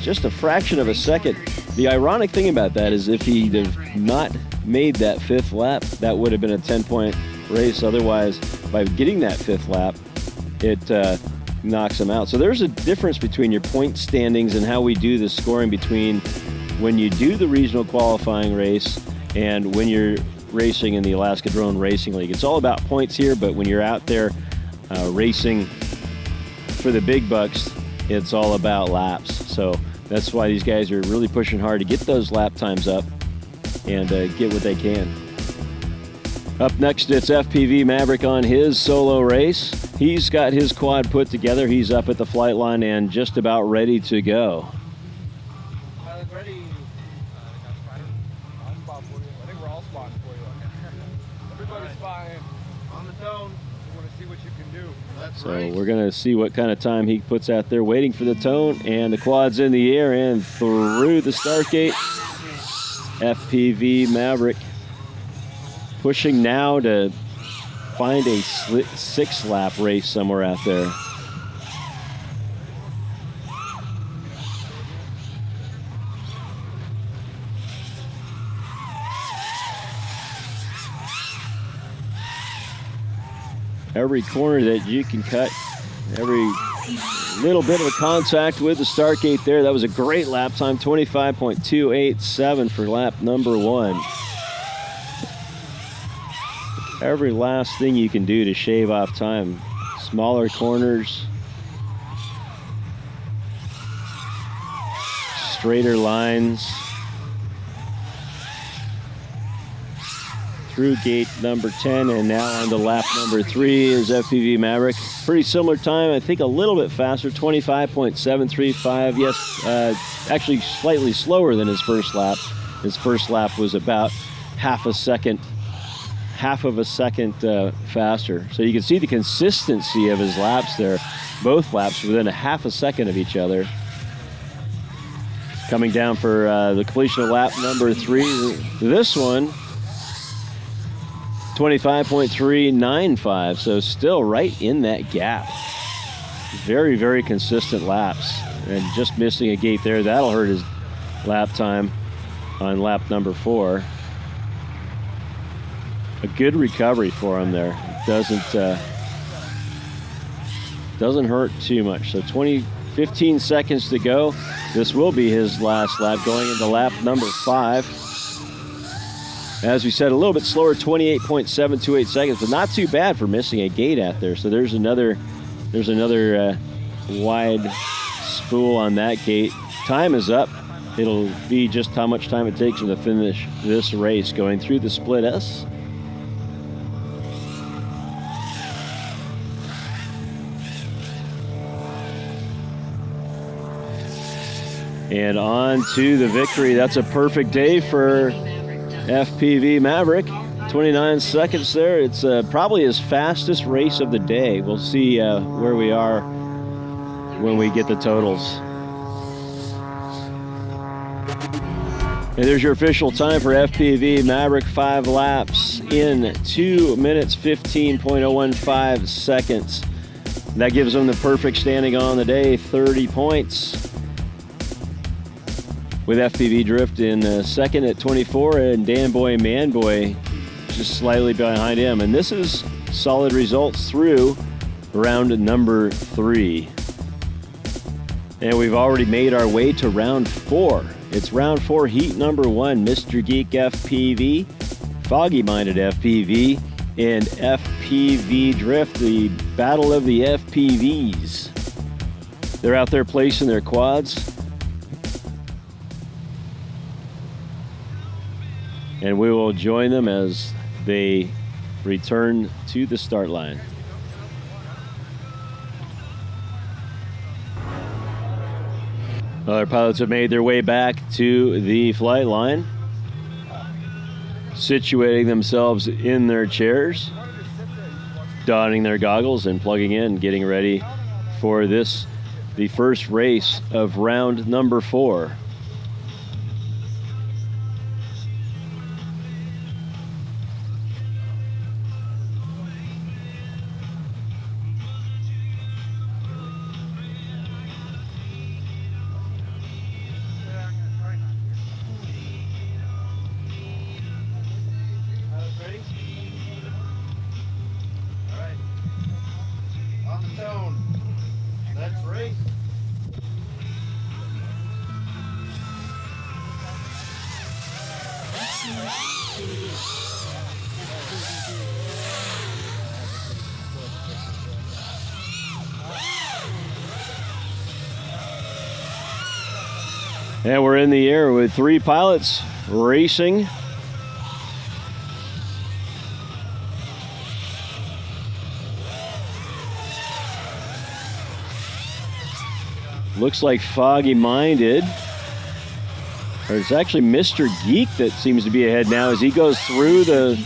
just a fraction of a second. The ironic thing about that is if he'd have not made that 5th lap, that would have been a 10-point race. Otherwise, by getting that 5th lap, it knocks him out. So there's a difference between your point standings and how we do the scoring between when you do the regional qualifying race and when you're racing in the Alaska Drone Racing League. It's all about points here, but when you're out there racing for the big bucks, it's all about laps. So that's why these guys are really pushing hard to get those lap times up and get what they can. Up next, it's FPV Maverick on his solo race. He's got his quad put together. He's up at the flight line and just about ready to go. Ready. I'm spot for you. I think we're all spotting for you. Everybody's spotting. On the tone. We want to see what you can do. That's so we're going to see what kind of time he puts out there, waiting for the tone, and the quad's in the air and through the start gate. FPV Maverick pushing now to find a 6-lap race somewhere out there. Every corner that you can cut, every little bit of a contact with the start gate there. That was a great lap time, 25.287 for lap number 1. Every last thing you can do to shave off time. Smaller corners, straighter lines. Through gate number 10 and now on to lap number 3 is FPV Maverick. Pretty similar time, I think a little bit faster, 25.735. Yes, actually slightly slower than his first lap. His first lap was about half of a second faster. So you can see the consistency of his laps there. Both laps within a half a second of each other. Coming down for the completion of lap number 3. This one, 25.395, so still right in that gap. Very, very consistent laps. And just missing a gate there, that'll hurt his lap time on lap number 4. A good recovery for him there. Doesn't hurt too much. So 15 seconds to go. This will be his last lap, going into lap number 5. As we said, a little bit slower, 28.728 seconds, but not too bad for missing a gate out there. So there's another wide spool on that gate. Time is up. It'll be just how much time it takes him to finish this race, going through the split S. And on to the victory. That's a perfect day for FPV Maverick. 29 seconds there. It's probably his fastest race of the day. We'll see where we are when we get the totals. And there's your official time for FPV Maverick, 5 laps in 2 minutes 15.015 seconds. That gives him the perfect standing on the day, 30 points. With FPV Drift in second at 24, and Dan Boy Man Boy just slightly behind him. And this is solid results through round number 3. And we've already made our way to round 4. It's round 4, heat number 1, Mr. Geek FPV, Foggy Minded FPV, and FPV Drift, the battle of the FPVs. They're out there placing their quads. And we will join them as they return to the start line. Other pilots have made their way back to the flight line, situating themselves in their chairs, donning their goggles and plugging in, getting ready for this, the first race of round number 4. And we're in the air with 3 pilots racing. Looks like Foggy Minded, or it's actually Mr. Geek that seems to be ahead now as he goes through the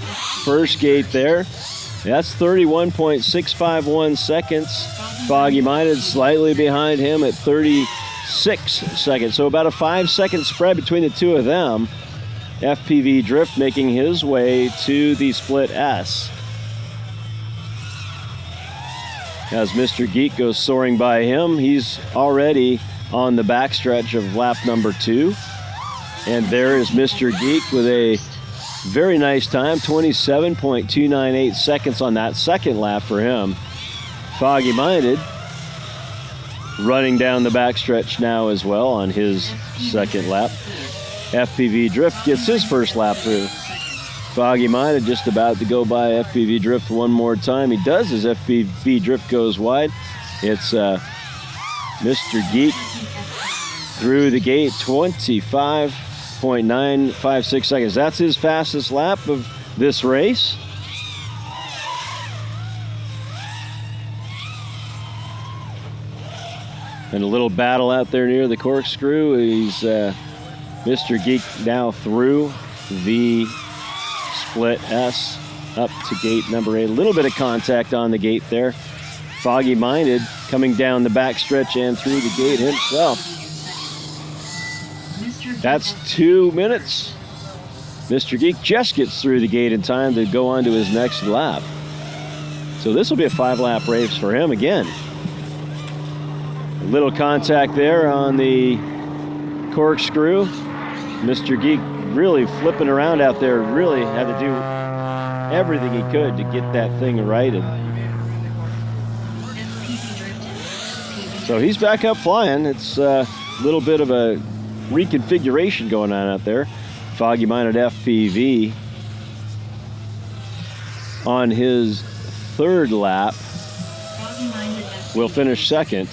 first gate there. That's 31.651 seconds. Foggy Minded slightly behind him at 36 seconds. So about a 5-second spread between the two of them. FPV Drift making his way to the split S. As Mr. Geek goes soaring by him, he's already on the backstretch of lap number 2. And there is Mr. Geek with a very nice time, 27.298 seconds on that second lap for him. Foggy Minded running down the backstretch now as well on his second lap. FPV Drift gets his first lap through. Foggy Minded just about to go by FPV Drift one more time. He does as FPV Drift goes wide. It's Mr. Geek through the gate, 25.956 seconds. That's his fastest lap of this race. And a little battle out there near the corkscrew. He's Mr. Geek now through the split S up to gate number 8. A little bit of contact on the gate there. Foggy Minded coming down the backstretch and through the gate himself. That's 2 minutes. Mr. Geek just gets through the gate in time to go on to his next lap. So this will be a 5-lap race for him again. A little contact there on the corkscrew. Mr. Geek really flipping around out there, really had to do everything he could to get that thing righted. So he's back up flying. It's a little bit of a reconfiguration going on out there. Foggy Minded FPV on his third lap will finish second.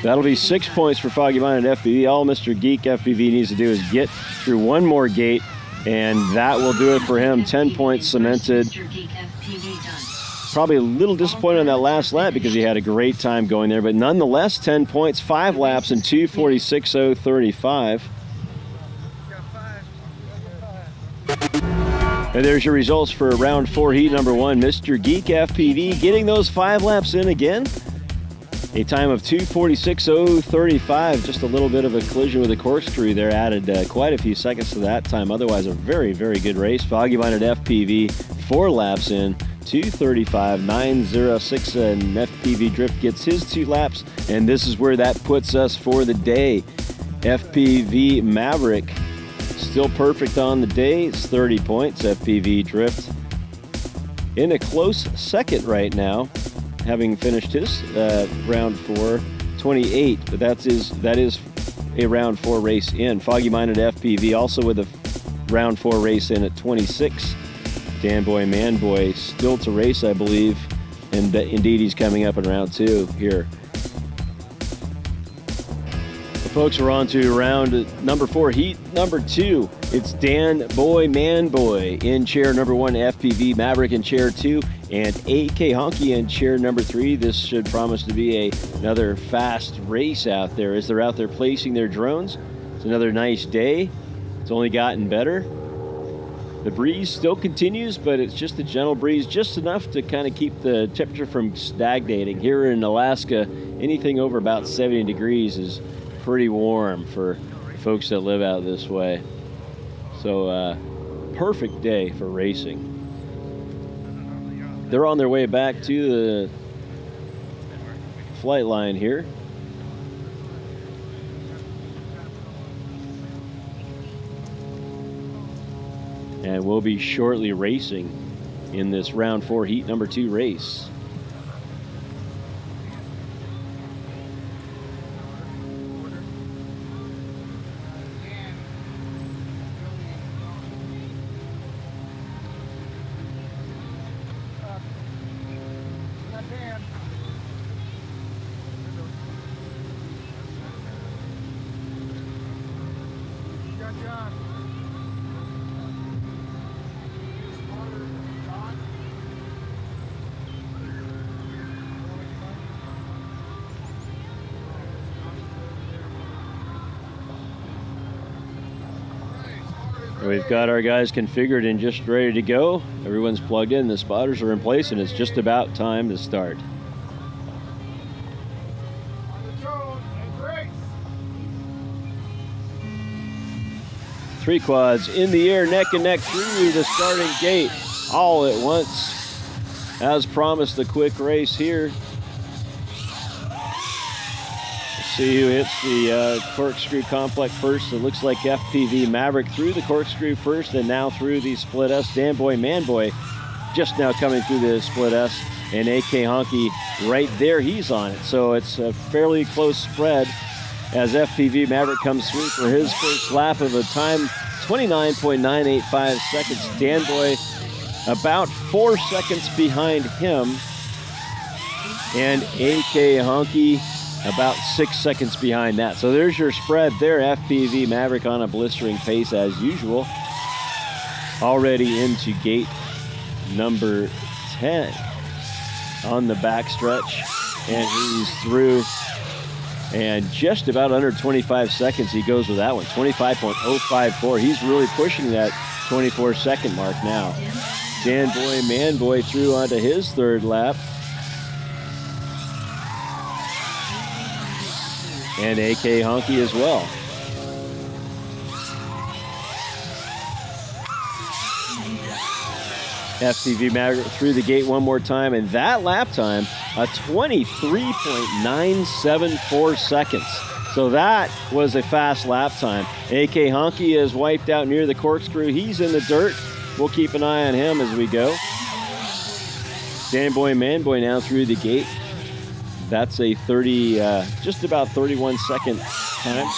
That'll be 6 points for Foggy Minded FPV. All Mr. Geek FPV needs to do is get through one more gate, and that will do it for him. 10 points cemented. Probably a little disappointed on that last lap because he had a great time going there, but nonetheless, 10 points, 5 laps, and 2:46.035. And there's your results for round 4, heat number 1. Mr. Geek FPV getting those 5 laps in again. A time of 2:46.035. Just a little bit of a collision with the corkscrew there added quite a few seconds to that time. Otherwise, a very, very good race. Foggy Minded FPV 4 laps in. 2:35.906, and FPV Drift gets his 2 laps, and this is where that puts us for the day. FPV Maverick still perfect on the day. It's 30 points. FPV Drift in a close second right now, having finished his round 4, 28, but that is a round 4 race in. Foggy Minded FPV also with a round 4 race in at 26. Dan Boy Man Boy still to race, I believe, and indeed he's coming up in round 2 here. The folks are on to round number 4, heat number 2. It's Dan Boy Man Boy in chair number 1, FPV Maverick in chair 2, and AK Honky in chair number 3. This should promise to be another fast race out there as they're out there placing their drones. It's another nice day. It's only gotten better. The breeze still continues, but it's just a gentle breeze, just enough to kind of keep the temperature from stagnating. Here in Alaska, anything over about 70 degrees is pretty warm for folks that live out this way. So, perfect day for racing. They're on their way back to the flight line here. And we'll be shortly racing in this round 4 heat number 2 race. We've got our guys configured and just ready to go. Everyone's plugged in, the spotters are in place, and it's just about time to start. Three quads in the air, neck and neck through the starting gate, all at once. As promised, a quick race here. See who hits the corkscrew complex first. It looks like FPV Maverick through the corkscrew first and now through the split S. Dan Boy Man Boy just now coming through the split S, and AK Honky right there, he's on it. So it's a fairly close spread as FPV Maverick comes through for his first lap of a time 29.985 seconds. Dan Boy about 4 seconds behind him, and AK Honky about 6 seconds behind that. So there's your spread there. FPV Maverick on a blistering pace as usual. Already into gate number 10 on the backstretch. And he's through. And just about under 25 seconds he goes with that one. 25.054. He's really pushing that 24-second mark now. Dan Boy Man Boy through onto his third lap. And AK Honky as well. FPV Maverick through the gate one more time, and that lap time, a 23.974 seconds. So that was a fast lap time. AK Honky is wiped out near the corkscrew. He's in the dirt. We'll keep an eye on him as we go. Dan Boy Man Boy now through the gate. That's a just about 31 second time.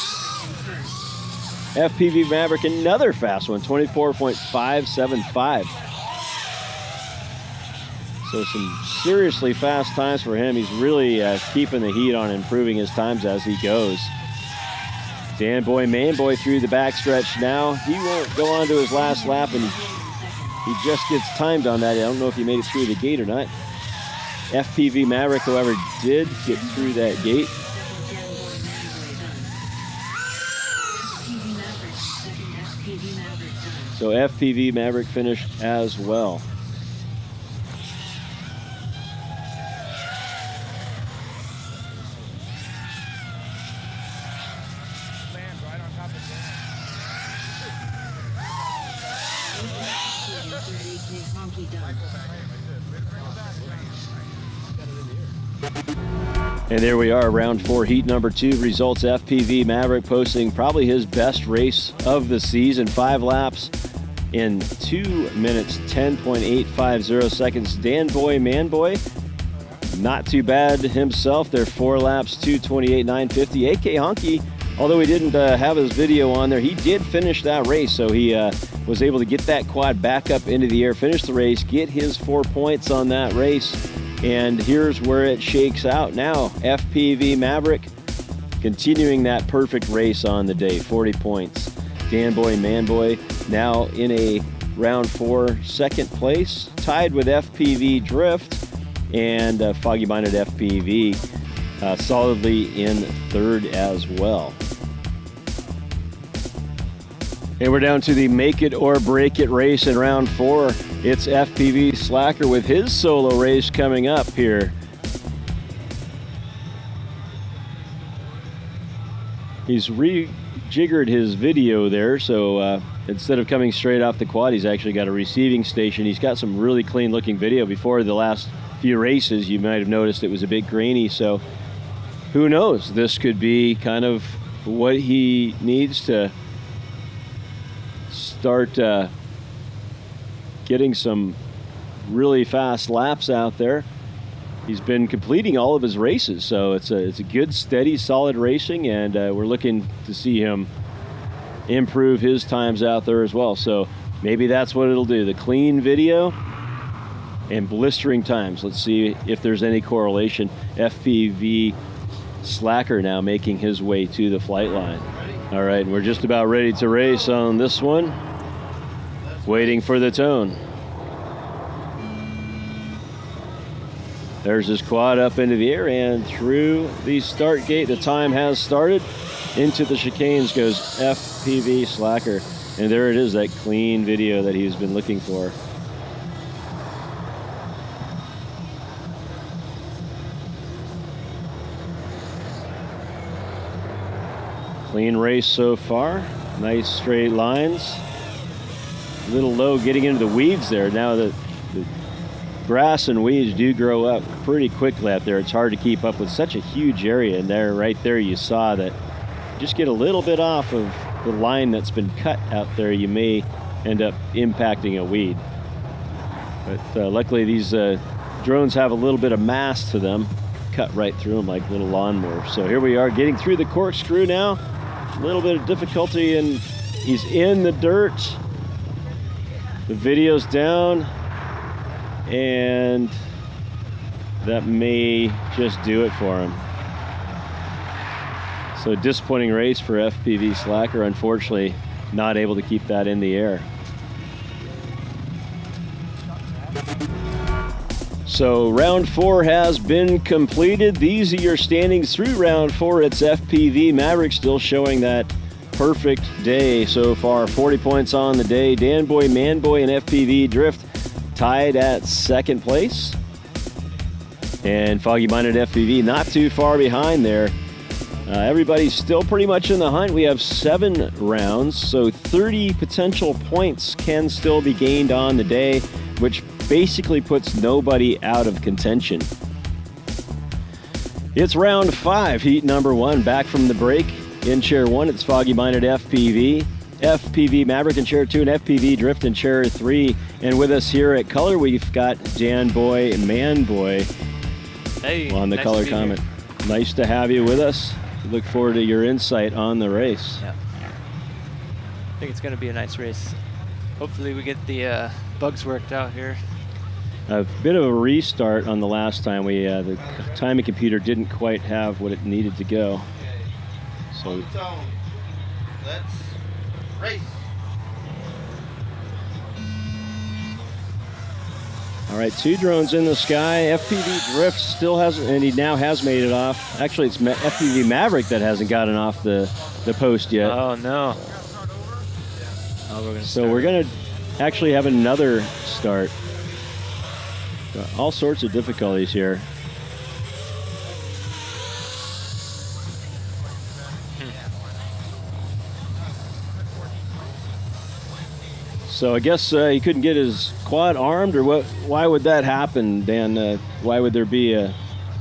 FPV Maverick, another fast one, 24.575. So some seriously fast times for him. He's really keeping the heat on, improving his times as he goes. Dan Boy Man Boy through the backstretch now. He won't go on to his last lap, and he just gets timed on that. I don't know if he made it through the gate or not. FPV Maverick, however, did get through that gate. So FPV Maverick finished as well. Land right on top of the Honky done. And there we are, round 4, heat number 2. Results: FPV Maverick posting probably his best race of the season. 5 laps in 2 minutes, 10.850 seconds. Dan Boy, Man Boy, not too bad himself. They're 4 laps, 2:28.950. AK Honky, although he didn't have his video on there, he did finish that race. So he was able to get that quad back up into the air, finish the race, get his 4 points on that race. And here's where it shakes out now. FPV Maverick continuing that perfect race on the day, 40 points. Dan Boy, Man Boy, now in a round 4 second place, tied with FPV Drift, and Foggy Minded FPV solidly in 3rd as well. And we're down to the make it or break it race in round 4. It's FPV Slacker with his solo race coming up here. He's rejiggered his video there, so instead of coming straight off the quad, he's actually got a receiving station. He's got some really clean looking video. Before the last few races, you might have noticed it was a bit grainy, so who knows? This could be kind of what he needs to start getting some really fast laps out there. He's been completing all of his races, so it's a good, steady, solid racing, and we're looking to see him improve his times out there as well. So maybe that's what it'll do, the clean video and blistering times. Let's see if there's any correlation. FPV Slacker now making his way to the flight line. All right, we're just about ready to race on this one. Waiting for the tone. There's his quad up into the air and through the start gate. The time has started. Into the chicanes goes FPV Slacker. And there it is, that clean video that he's been looking for. Clean race so far. Nice straight lines. A little low getting into the weeds there. Now the grass and weeds do grow up pretty quickly out there. It's hard to keep up with such a huge area. And there, right there, you saw that just get a little bit off of the line that's been cut out there, you may end up impacting a weed. But luckily these drones have a little bit of mass to them, cut right through them like little lawnmowers. So here we are getting through the corkscrew now. A little bit of difficulty, and he's in the dirt. The video's down, and that may just do it for him. So disappointing race for FPV Slacker, unfortunately not able to keep that in the air. So round 4 has been completed. These are your standings through round 4. It's FPV Maverick still showing that perfect day so far. 40 points on the day. Dan Boy, Man Boy, and FPV Drift tied at 2nd place. And Foggy Minded FPV not too far behind there. Everybody's still pretty much in the hunt. We have 7 rounds, so 30 potential points can still be gained on the day, which basically puts nobody out of contention. It's round 5, heat number 1. Back from the break. In chair 1, it's Foggy Minded FPV, FPV Maverick in chair 2, and FPV Drift in chair 3. And with us here at Color, we've got Dan Boy and Man Boy on the Color comment. Nice to have you with us. Look forward to your insight on the race. Yeah. I think it's going to be a nice race. Hopefully we get the bugs worked out here. A bit of a restart on the last time. The timing computer didn't quite have what it needed to go. So let's race. all right, 2 drones in the sky. FPV Drift still hasn't, and he now has made it off. Actually, it's FPV Maverick that hasn't gotten off the post yet. Oh no. So we're going to actually have another start. All sorts of difficulties here. So I guess he couldn't get his quad armed, or what? Why would that happen, Dan? Why would there be a?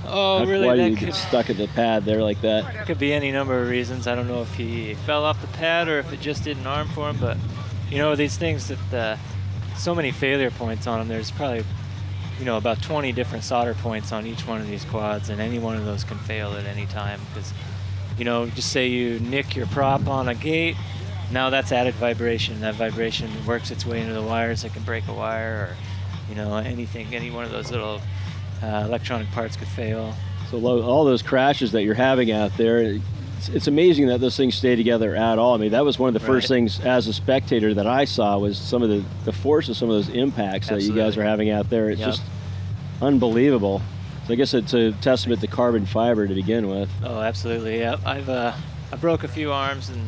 Oh, really? Why do That you get stuck at the pad there like that? It could be any number of reasons. I don't know if he fell off the pad or if it just didn't arm for him. But you know, these things that so many failure points on them. There's probably about 20 different solder points on each one of these quads, and any one of those can fail at any time. Because just say you nick your prop on a gate. Now that's added vibration. That vibration works its way into the wires. It can break a wire, or anything. Any one of those little electronic parts could fail. So all those crashes that you're having out there, it's amazing that those things stay together at all. I mean, that was one of the first things as a spectator that I saw was some of the force of some of those impacts that you guys are having out there. It's just unbelievable. So I guess it's a testament to carbon fiber to begin with. Oh, absolutely. Yeah, I broke a few arms, and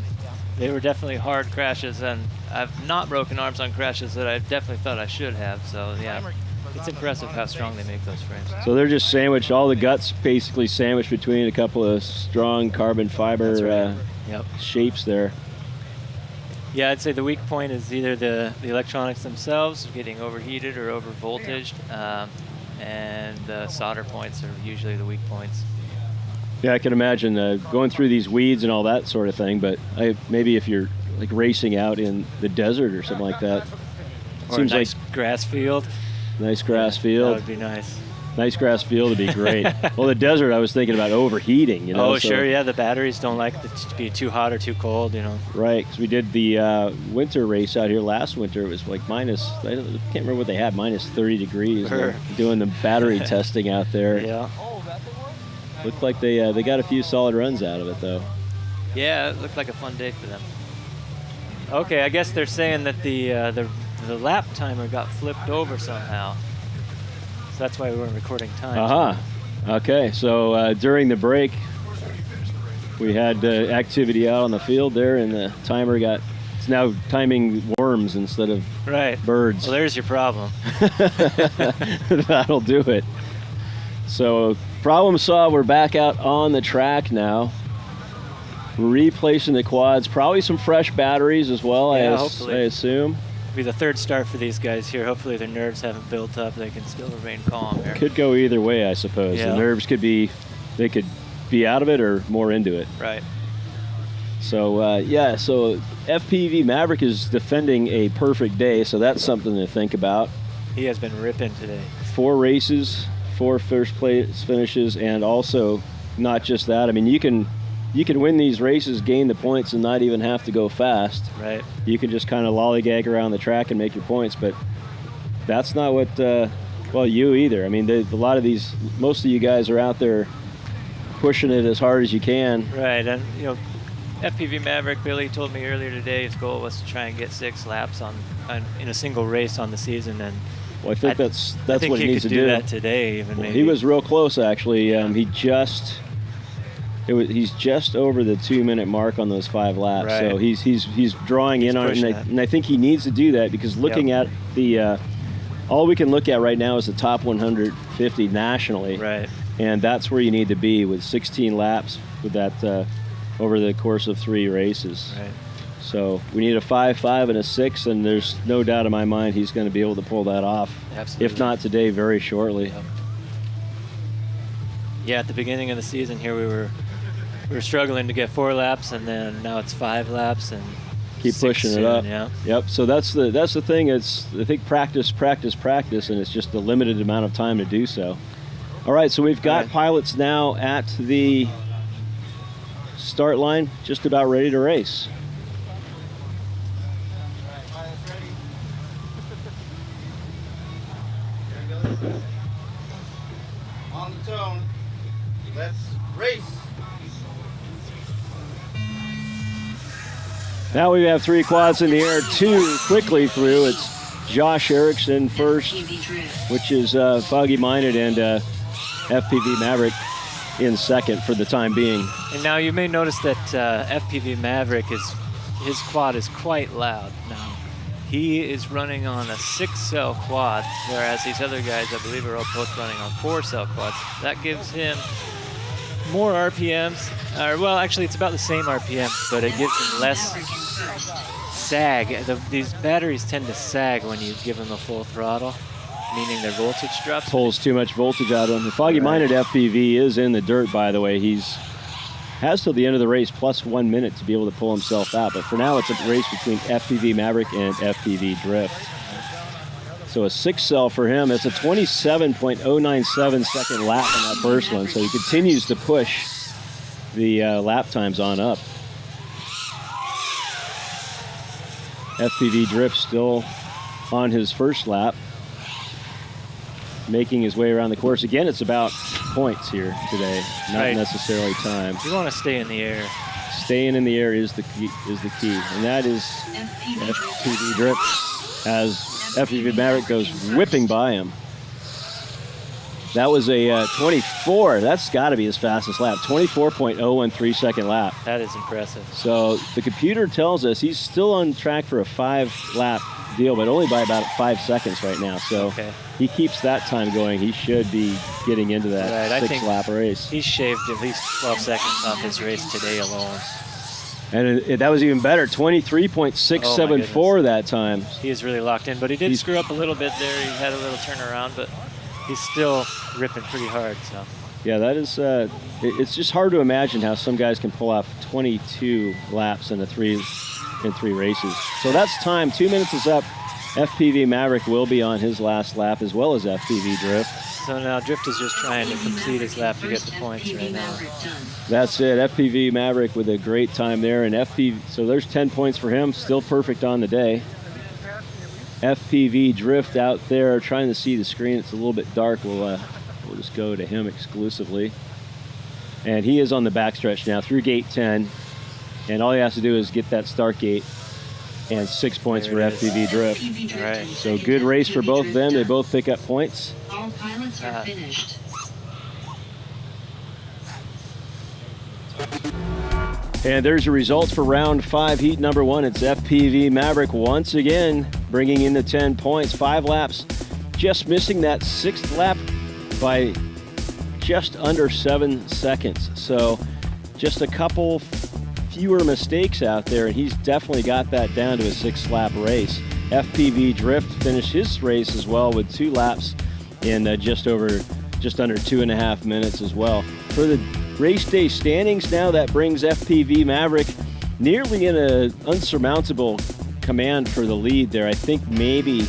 they were definitely hard crashes, and I've not broken arms on crashes that I definitely thought I should have. So yeah, it's impressive how strong they make those frames. So they're just sandwiched, all the guts basically sandwiched between a couple of strong carbon fiber shapes there. Yeah, I'd say the weak point is either the electronics themselves getting overheated or over voltaged, and the solder points are usually the weak points. Yeah, I can imagine going through these weeds and all that sort of thing, but maybe if you're like racing out in the desert or something like that. Or seems a nice grass field. Nice grass field. That would be nice. Nice grass field would be great. Well, the desert, I was thinking about overheating. Oh, so, sure, yeah. The batteries don't like it to be too hot or too cold, Right, because we did the winter race out here last winter. It was like I can't remember what they had, minus 30 degrees. Doing the battery testing out there. Yeah. Looked like they got a few solid runs out of it, though. Yeah, it looked like a fun day for them. Okay, I guess they're saying that the lap timer got flipped over somehow. So that's why we weren't recording time. Okay, so during the break, we had activity out on the field there, and the timer it's now timing worms instead of birds. Well, there's your problem. That'll do it. So problem solved, we're back out on the track now. Replacing the quads, probably some fresh batteries as well, yeah, I assume. Be the third start for these guys here. Hopefully their nerves haven't built up. They can still remain calm here. Could go either way, I suppose. Yeah. The nerves could be out of it or more into it. Right. So, so FPV Maverick is defending a perfect day, so that's something to think about. He has been ripping today. 4 races, 4 first place finishes, and also not just that. I mean, you can win these races, gain the points, and not even have to go fast. Right. You can just kind of lollygag around the track and make your points, but that's not what, you either. I mean, most of you guys are out there pushing it as hard as you can. Right, and FPV Maverick, Billy told me earlier today his goal was to try and get 6 laps in a single race on the season, and well, I think that's what he needs to do. He could do that today, even maybe. He was real close, actually. He's just over the 2-minute mark on those 5 laps, right. So he's drawing in on it, and I think he needs to do that because looking at the all we can look at right now is the top 150 nationally, right? And that's where you need to be with 16 laps with that over the course of 3 races. Right. So we need a 5, 5, and a 6, and there's no doubt in my mind he's going to be able to pull that off. Absolutely. If not today, very shortly. Yep. Yeah, at the beginning of the season here, we were struggling to get 4 laps, and then now it's 5 laps and keep pushing it up. Yeah. Yep. So that's the thing. I think practice, and it's just a limited amount of time to do so. All right. So we've got pilots now at the start line, just about ready to race. On the tone. Let's race. Now we have 3 quads in the air, 2 quickly through. It's Josh Erickson first, which is Foggy Minded, and FPV Maverick in second for the time being. And now you may notice that FPV Maverick his quad is quite loud now. He is running on a 6-cell quad, whereas these other guys, I believe, are all both running on 4-cell quads. That gives him more RPMs. Well, actually, it's about the same RPM, but it gives him less sag. These batteries tend to sag when you give them a full throttle, meaning their voltage drops. Pulls too much voltage out of him. The foggy-minded FPV is in the dirt, by the way. Has till the end of the race plus 1 minute to be able to pull himself out. But for now, it's a race between FPV Maverick and FPV Drift. So a 6-cell for him. It's a 27.097 second lap on that first one. So he continues to push the lap times on up. FPV Drift still on his first lap, making his way around the course. Again, it's about points here today, not necessarily time. You want to stay in the air. Staying in the air is the key, and that is FPV Drift as FPV Maverick goes whipping by him. That was a 24. That's got to be his fastest lap. 24.013 second lap. That is impressive. So the computer tells us he's still on track for a 5-lap deal, but only by about 5 seconds right now. So he keeps that time going. He should be getting into that 6-lap race. He's shaved at least 12 seconds off his race today alone. And that was even better, 23.674 that time. He is really locked in, but he did screw up a little bit there. He had a little turnaround, but he's still ripping pretty hard. So yeah, that is. It's just hard to imagine how some guys can pull off 22 laps in three races. So that's time. 2 minutes is up. FPV Maverick will be on his last lap as well as FPV Drift. So now Drift is just trying to complete his lap to get the points right now. That's it. FPV Maverick with a great time there, and so there's 10 points for him. Still perfect on the day. FPV Drift out there trying to see the screen. It's a little bit dark. We'll just go to him exclusively. And he is on the backstretch now through gate 10. And all he has to do is get that start gate, and 6 points for FPV Drift. All right. So good race for both of them. They both pick up points. All pilots are finished. And there's your results for round 5, heat number 1. It's FPV Maverick once again bringing in the 10 points. 5 laps, just missing that 6th lap by just under 7 seconds. So just a couple fewer mistakes out there, and he's definitely got that down to a 6-lap race. FPV Drift finished his race as well with 2 laps in just under 2.5 minutes as well. For the race day standings now, that brings FPV Maverick nearly in an unsurmountable command for the lead there. I think maybe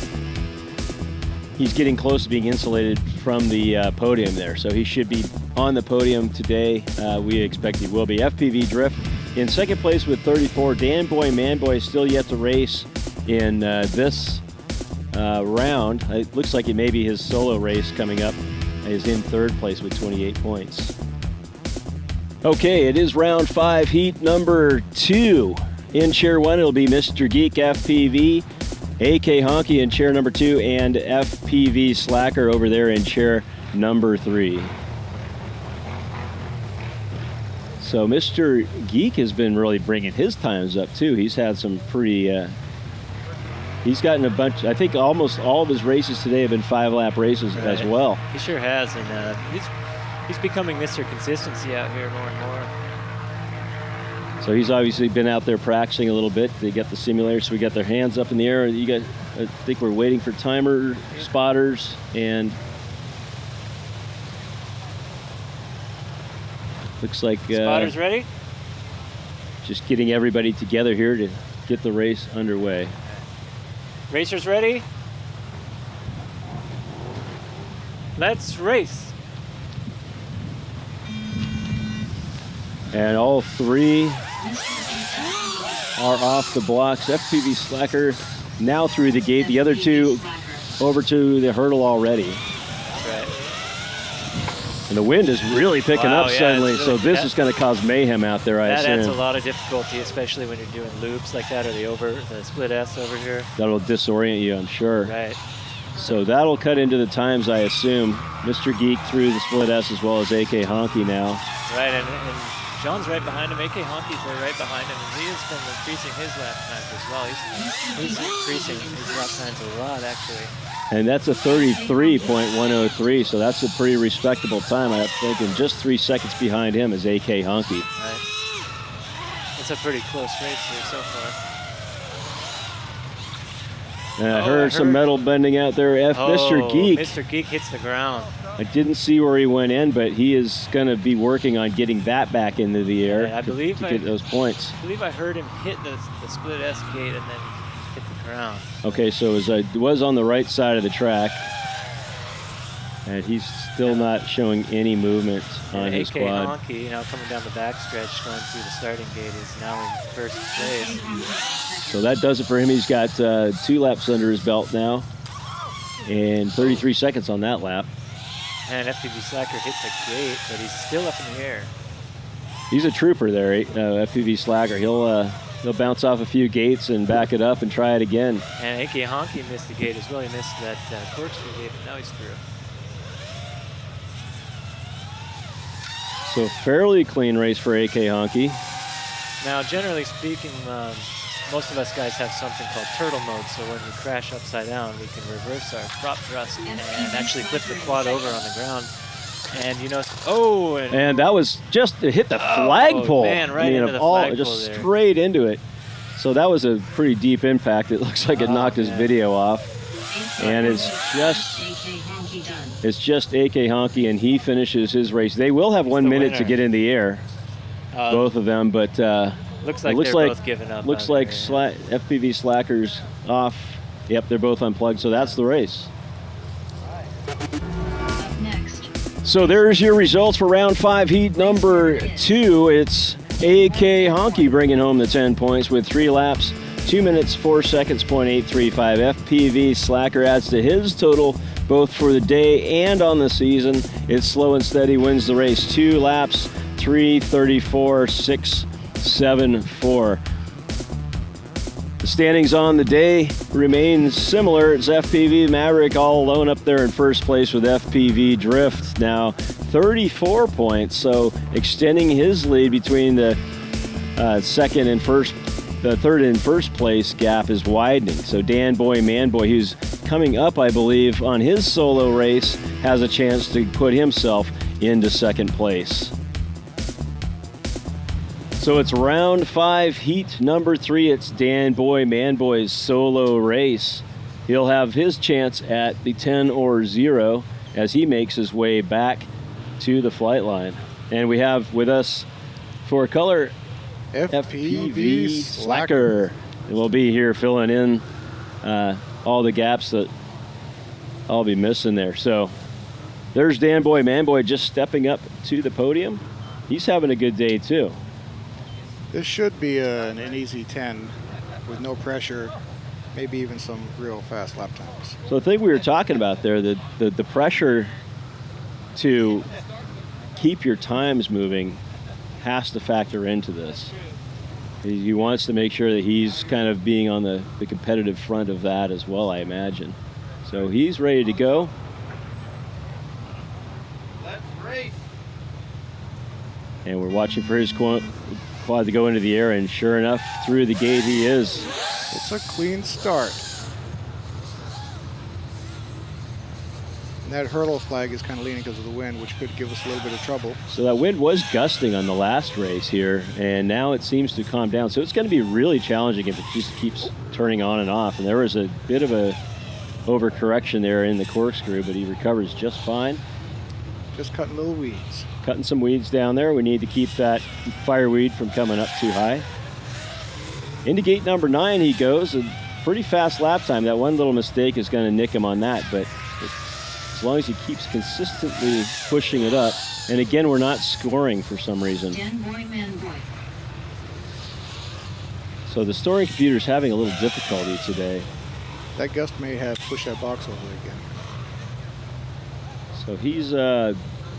he's getting close to being insulated from the podium there, so he should be on the podium today. We expect he will be. FPV Drift in second place with 34. Danboy Manboy still yet to race in this round. It looks like it may be his solo race coming up. Is in third place with 28 points. Okay, it is round 5, heat number 2. In chair 1, it'll be Mr. Geek FPV, AK Honky in chair number 2, and FPV Slacker over there in chair number 3. So Mr. Geek has been really bringing his times up too. He's had some pretty, he's gotten a bunch, I think almost all of his races today have been 5-lap races as well. He sure has, and he's becoming Mr. Consistency out here more and more. So he's obviously been out there practicing a little bit. They got the simulator, so we got their hands up in the air. I think we're waiting for timer spotters, and looks like spotters ready? Just getting everybody together here to get the race underway. Racers ready? Let's race. And all 3 are off the blocks. FPV Slacker now through the gate. The other 2 over to the hurdle already. Right. And the wind is really picking up suddenly, so this is going to cause mayhem out there, I assume. That adds a lot of difficulty, especially when you're doing loops like that, or the split S over here. That'll disorient you, I'm sure. Right. So that'll cut into the times, I assume. Mr. Geek through the split S as well as AK Honky now. Right, and John's right behind him. AK Honky's right behind him, and he has been increasing his lap times as well. He's increasing his lap times a lot, actually. And that's a 33.103, so that's a pretty respectable time. I'm thinking just 3 seconds behind him is AK Honky. Right. It's a pretty close race here so far. And I heard some metal bending out there. Mr. Geek. Mr. Geek hits the ground. I didn't see where he went in, but he is going to be working on getting that back into the air I believe to get those points. I believe I heard him hit the split S gate and then hit the ground. Okay, so it was on the right side of the track, and he's still not showing any movement on his AK quad. Honky, coming down the backstretch, going through the starting gate, is now in first place. So that does it for him. He's got 2 laps under his belt now, and 33 seconds on that lap. And FPV Slacker hit the gate, but he's still up in the air. He's a trooper there, FPV Slacker. He'll bounce off a few gates and back it up and try it again. And AK Honky missed the gate as well. He missed that corkscrew gate, but now he's through. So fairly clean race for AK Honky. Now, generally speaking, most of us guys have something called turtle mode, so when we crash upside down, we can reverse our prop thrust and actually flip the quad over on the ground. And and that was just to hit the flagpole. Man, right into the flagpole just there. straight into it. So that was a pretty deep impact. It looks like it knocked his video off. And it's just AK Honky, and he finishes his race. They will have 1 minute to get in the air, both of them, but looks like they're both giving up. Looks like FPV Slacker's off. Yep, they're both unplugged, so that's the race. So there's your results for round 5, heat number 2. It's AK Honky bringing home the 10 points with 3 laps, 2 minutes, 4 seconds, .835. FPV Slacker adds to his total both for the day and on the season. It's Slow and Steady wins the race, 2 laps, 3:34.674. The standings on the day remain similar. It's FPV Maverick all alone up there in first place with FPV Drift now 34 points, so extending his lead between the second and first, the third and first place gap is widening. So Dan Boy Manboy, who's coming up, I believe, on his solo race, has a chance to put himself into second place. So it's round 5, heat number 3. It's Dan Boy Manboy's solo race. He'll have his chance at the 10 or 0 as he makes his way back to the flight line. And we have with us for color FPV Slacker. And we'll be here filling in all the gaps that I'll be missing there. So there's Dan Boy Manboy just stepping up to the podium. He's having a good day too. This should be an easy 10 with no pressure, maybe even some real fast lap times. So the thing we were talking about there, the pressure to keep your times moving has to factor into this. He wants to make sure that he's kind of being on the competitive front of that as well, I imagine. So he's ready to go. Let's race. And we're watching for his quad to go into the air, and sure enough, through the gate he is. It's a clean start. And that hurdle flag is kind of leaning because of the wind, which could give us a little bit of trouble. So that wind was gusting on the last race here, and now it seems to calm down. So it's going to be really challenging if it just keeps turning on and off. And there was a bit of a overcorrection there in the corkscrew, but he recovers just fine. Just cutting little weeds. Cutting some weeds down there. We need to keep that fireweed from coming up too high. Into gate number 9 he goes. A pretty fast lap time. That one little mistake is going to nick him on that, but as long as he keeps consistently pushing it up. And again, we're not scoring for some reason. So the storing computer's having a little difficulty today. That gust may have pushed that box over again. So he's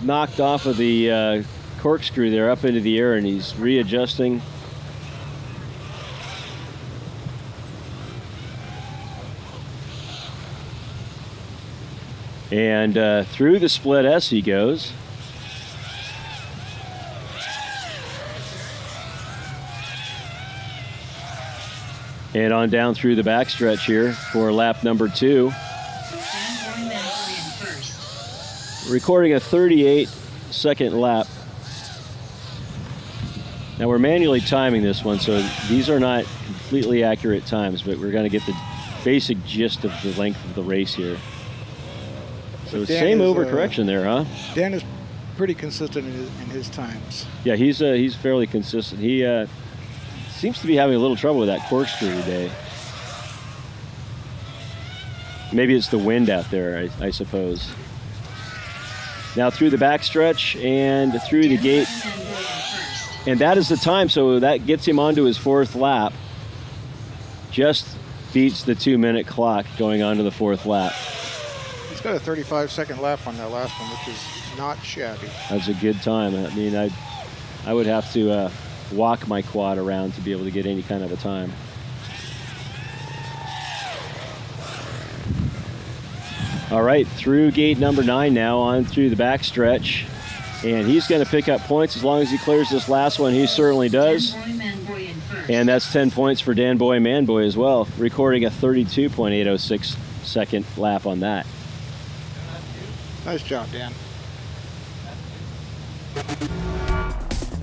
knocked off of the corkscrew there up into the air, and he's readjusting. And through the split S he goes. And on down through the backstretch here for lap number 2. Dan Boy Manboy in first. Recording a 38-second lap. Now we're manually timing this one, so these are not completely accurate times, but we're going to get the basic gist of the length of the race here. So Dan same is, overcorrection there, huh? Dan is pretty consistent in his times. Yeah, he's fairly consistent. He seems to be having a little trouble with that corkscrew today. Maybe it's the wind out there, I suppose. Now through the backstretch and through the gate. Manboy in first. And that is the time, so that gets him onto his 4th lap. Just beats the 2-minute clock going on to the 4th lap. He's got a 35-second lap on that last one, which is not shabby. That's a good time. I mean, I would have to walk my quad around to be able to get any kind of a time. All right, through gate number 9 now, on through the backstretch. And he's going to pick up points as long as he clears this last one. He certainly does. Dan Boy Manboy in first. And that's 10 points for Dan Boy Manboy as well, recording a 32.806 second lap on that. Nice job, Dan.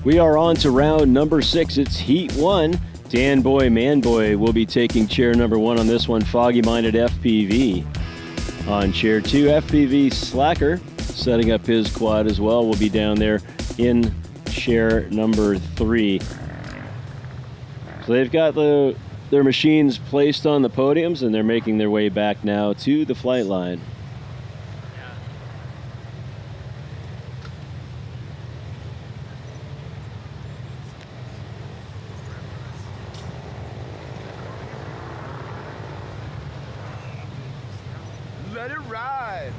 We are on to round number 6. It's heat 1. Dan Boy Manboy will be taking chair number 1 on this one. Foggy Minded FPV. On chair 2, FPV Slacker, setting up his quad as well, will be down there in chair number 3. So they've got their machines placed on the podiums, and they're making their way back now to the flight line. Let it ride.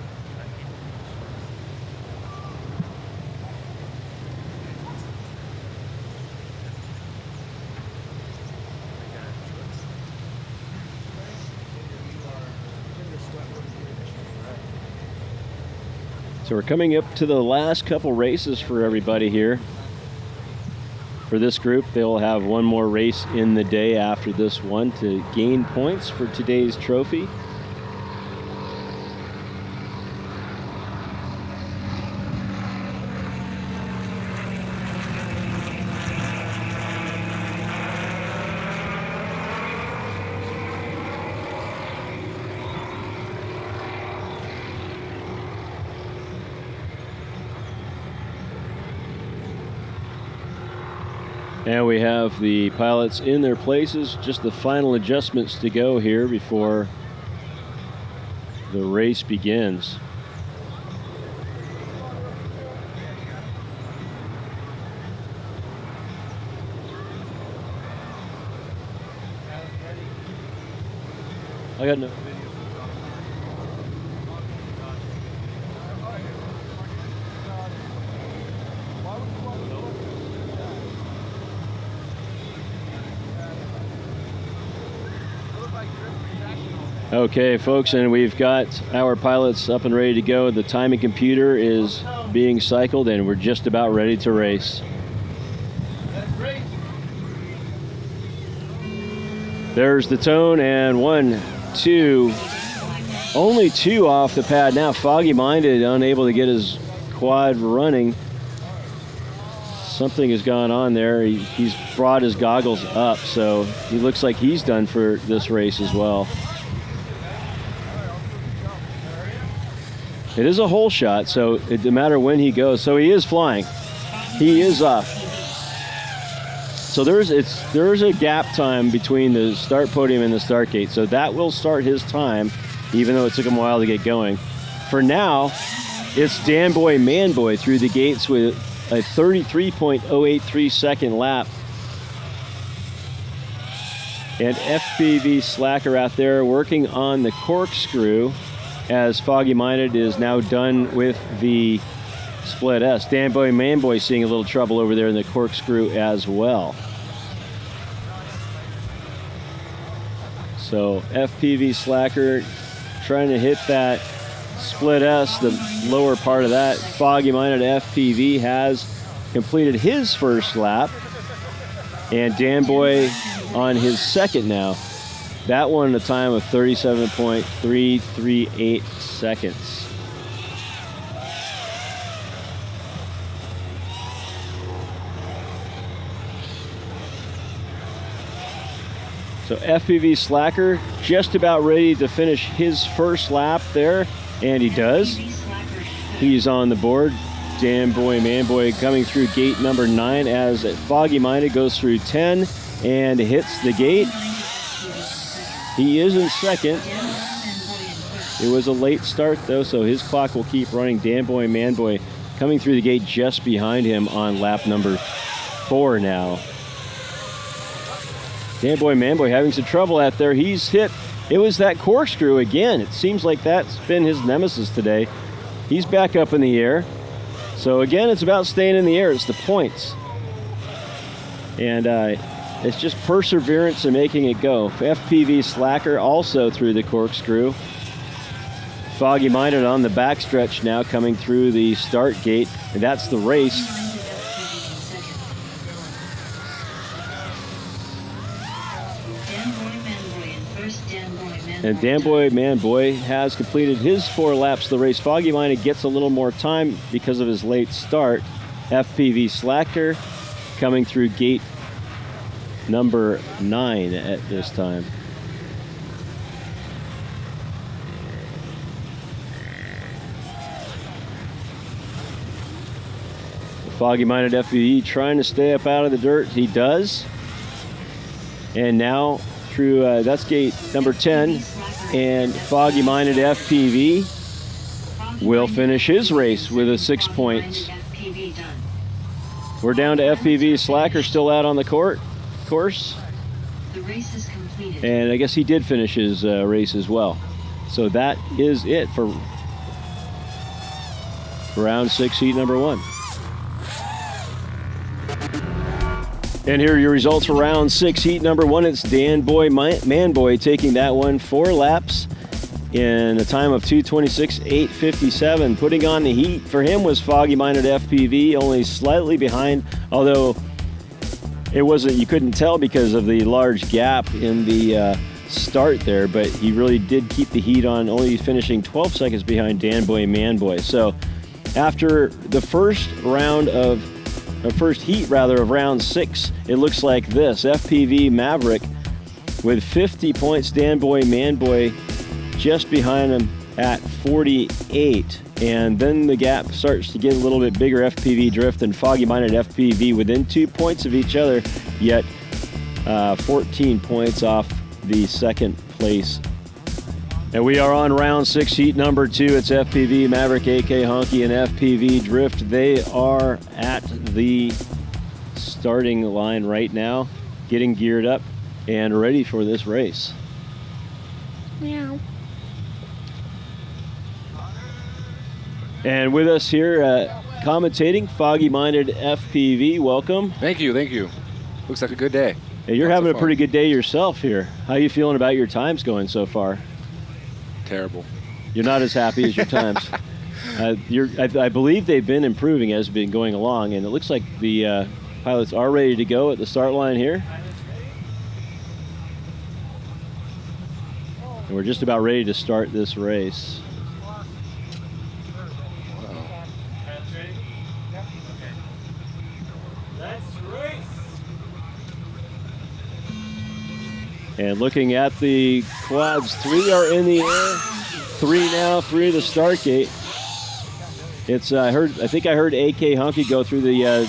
So we're coming up to the last couple races for everybody here. For this group, they'll have one more race in the day after this one to gain points for today's trophy. And we have the pilots in their places, just the final adjustments to go here before the race begins. I got no. Okay, folks, and we've got our pilots up and ready to go. The timing computer is being cycled, and we're just about ready to race. There's the tone, and 1, 2, only 2 off the pad now. Foggy Minded, unable to get his quad running. Something has gone on there. He's brought his goggles up, so he looks like he's done for this race as well. It is a hole shot, so it doesn't matter when he goes. So he is flying. He is up. So there's a gap time between the start podium and the start gate. So that will start his time, even though it took him a while to get going. For now, it's Dan Boy Manboy through the gates with a 33.083 second lap. And FPV Slacker out there working on the corkscrew, as Foggy Minded is now done with the split S. Dan Boy Manboy seeing a little trouble over there in the corkscrew as well. So FPV Slacker trying to hit that split S, the lower part of that. Foggy Minded FPV has completed his first lap, and Dan Boy on his second now. That one a time of 37.338 seconds. So FPV Slacker just about ready to finish his first lap there, and he does. FPV Slacker. He's on the board. Dan Boy, Man Boy coming through gate number 9 as Foggy Minded goes through 10 and hits the gate. He is in second. It was a late start though, so his clock will keep running. Dan Boy, Man Boy coming through the gate just behind him on lap number 4 now. Dan Boy, Man Boy having some trouble out there. He's hit. It was that corkscrew again. It seems like that's been his nemesis today. He's back up in the air. So again, it's about staying in the air. It's the points. And it's just perseverance and making it go. FPV Slacker also through the corkscrew. Foggy Minded on the backstretch now coming through the start gate. And that's the race. And Dan Boy, Man Boy has completed his 4 laps of the race. Foggy Minded gets a little more time because of his late start. FPV Slacker coming through gate number 9 at this time. Foggy Minded FPV trying to stay up out of the dirt. He does. And now through, that's gate number 10, and Foggy Minded FPV will finish his race with a 6 points. We're down to FPV Slacker still out on the course. The race is completed. And I guess he did finish his race as well. So that is it for round 6, heat number 1. And here are your results for round 6, heat number 1. It's Dan Boy, Man Boy taking that one 4 laps in a time of 2:26.857. Putting on the heat for him was Foggy Minded FPV, only slightly behind, although it wasn't, you couldn't tell because of the large gap in the start there, but he really did keep the heat on, only finishing 12 seconds behind Dan Boy, Man Boy. So after the first heat of round 6, it looks like this. FPV Maverick with 50 points, Dan Boy, Man Boy just behind him at 48. And then the gap starts to get a little bit bigger. FPV Drift and Foggy Minded FPV within 2 points of each other, yet 14 points off the second place. And we are on round 6, heat number 2. It's FPV Maverick, AK Honky, and FPV Drift. They are at the starting line right now, getting geared up and ready for this race. Meow. And with us here, commentating, Foggy Minded FPV. Welcome. Thank you, thank you. Looks like a good day. Hey, you're Lots having of a pretty fun. good day yourself here. How are you feeling about your times going so far? Terrible. You're not as happy as your times. I believe they've been improving as been going along, and it looks like the pilots are ready to go at the start line here. And we're just about ready to start this race. And looking at the quads, 3 are in the air, 3 now, 3 to the start gate. It's I think I heard AK Honky go through the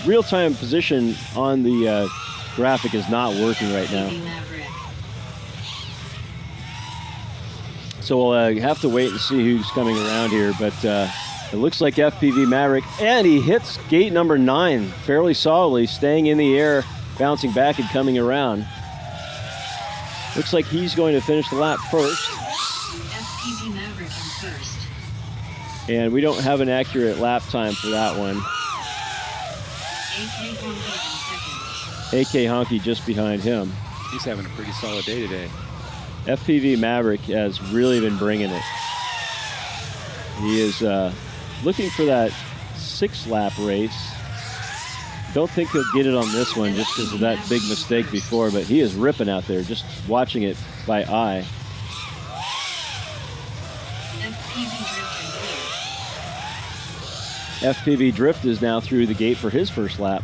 real-time position on the graphic is not working right now. So we'll have to wait and see who's coming around here, but it looks like FPV Maverick, and he hits gate number 9 fairly solidly, staying in the air, bouncing back and coming around. Looks like he's going to finish the lap first. FPV Maverick in first. And we don't have an accurate lap time for that one. AK Honky in second. AK Honky just behind him. He's having a pretty solid day today. FPV Maverick has really been bringing it. He is looking for that 6-lap race, Don't think he'll get it on this one just because of that big mistake before, but he is ripping out there, just watching it by eye. FPV Drift is now through the gate for his first lap.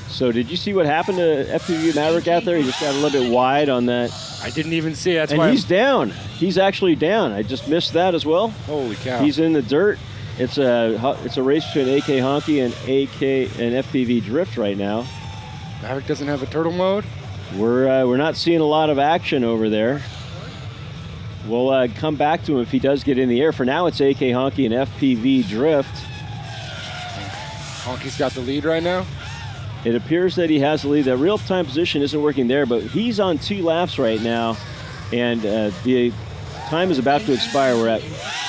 So did you see what happened to FPV Maverick out there? He just got a little bit wide on that. I didn't even see it. That's And why he's down. He's actually down. I just missed that as well. Holy cow. He's in the dirt. It's a race between AK Honky and FPV Drift right now. Maverick doesn't have a turtle mode? We're not seeing a lot of action over there. We'll come back to him if he does get in the air. For now, it's AK Honky and FPV Drift. Honky's got the lead right now? It appears that he has the lead. That real-time position isn't working there, but he's on 2 laps right now, and the time is about to expire. We're at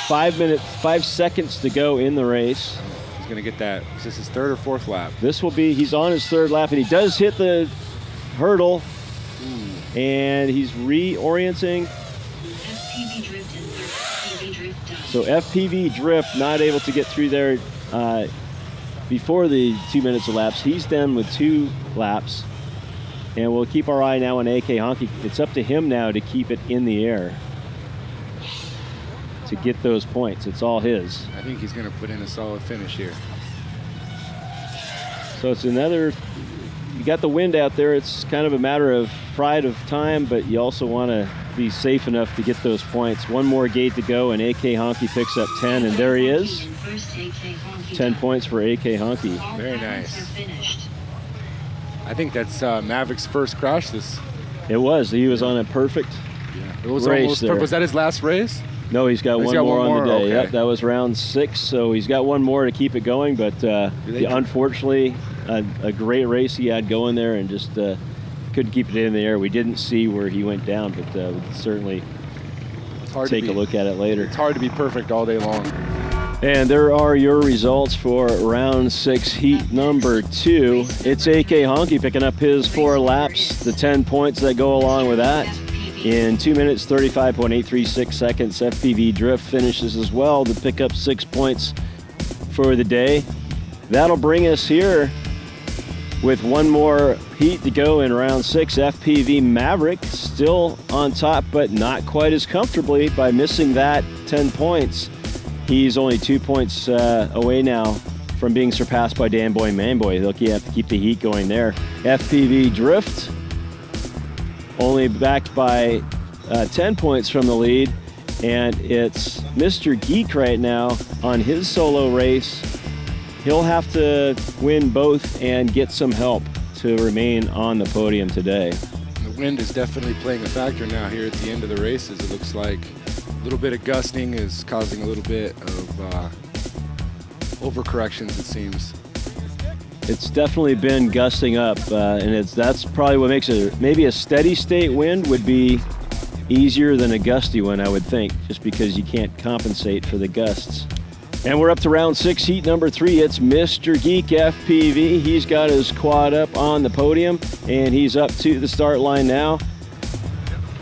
5 seconds to go in the race. He's going to get that. Is this his 3rd or 4th lap? He's on his 3rd lap, and he does hit the hurdle, and he's reorienting. FPV Drift and FPV Drift done. So FPV Drift not able to get through there before the 2 minutes elapsed. He's done with 2 laps, and we'll keep our eye now on AK Honky. It's up to him now to keep it in the air to get those points. It's all his. I think he's going to put in a solid finish here. So it's another, you got the wind out there. It's kind of a matter of pride of time, but you also want to be safe enough to get those points. One more gate to go, and AK Honky picks up 10, and there he is. 10 points for AK Honky. Very nice. I think that's Maverick's first crash this. It was. He was on a perfect It was race almost there. Was that his last race? No, he's got one more on the day. Okay. Yep, that was round 6, so he's got one more to keep it going, but unfortunately, a great race he had going there and just couldn't keep it in the air. We didn't see where he went down, but we'll certainly take a look at it later. It's hard to be perfect all day long. And there are your results for round 6, heat number 2. It's AK Honky picking up his 4 laps, the 10 points that go along with that. In 2 minutes, 35.836 seconds, FPV Drift finishes as well to pick up 6 points for the day. That'll bring us here with one more heat to go in round 6. FPV Maverick still on top, but not quite as comfortably by missing that 10 points. He's only 2 points away now from being surpassed by Dan Boy Manboy. They'll have to keep the heat going there. FPV Drift only backed by 10 points from the lead, and it's Mr. Geek right now on his solo race. He'll have to win both and get some help to remain on the podium today. The wind is definitely playing a factor now here at the end of the races. It looks like a little bit of gusting is causing a little bit of overcorrections, it seems. It's definitely been gusting up, and that's probably what makes it. Maybe a steady state wind would be easier than a gusty one, I would think, just because you can't compensate for the gusts. And we're up to round 6, heat number 3. It's Mr. Geek FPV. He's got his quad up on the podium, and he's up to the start line now.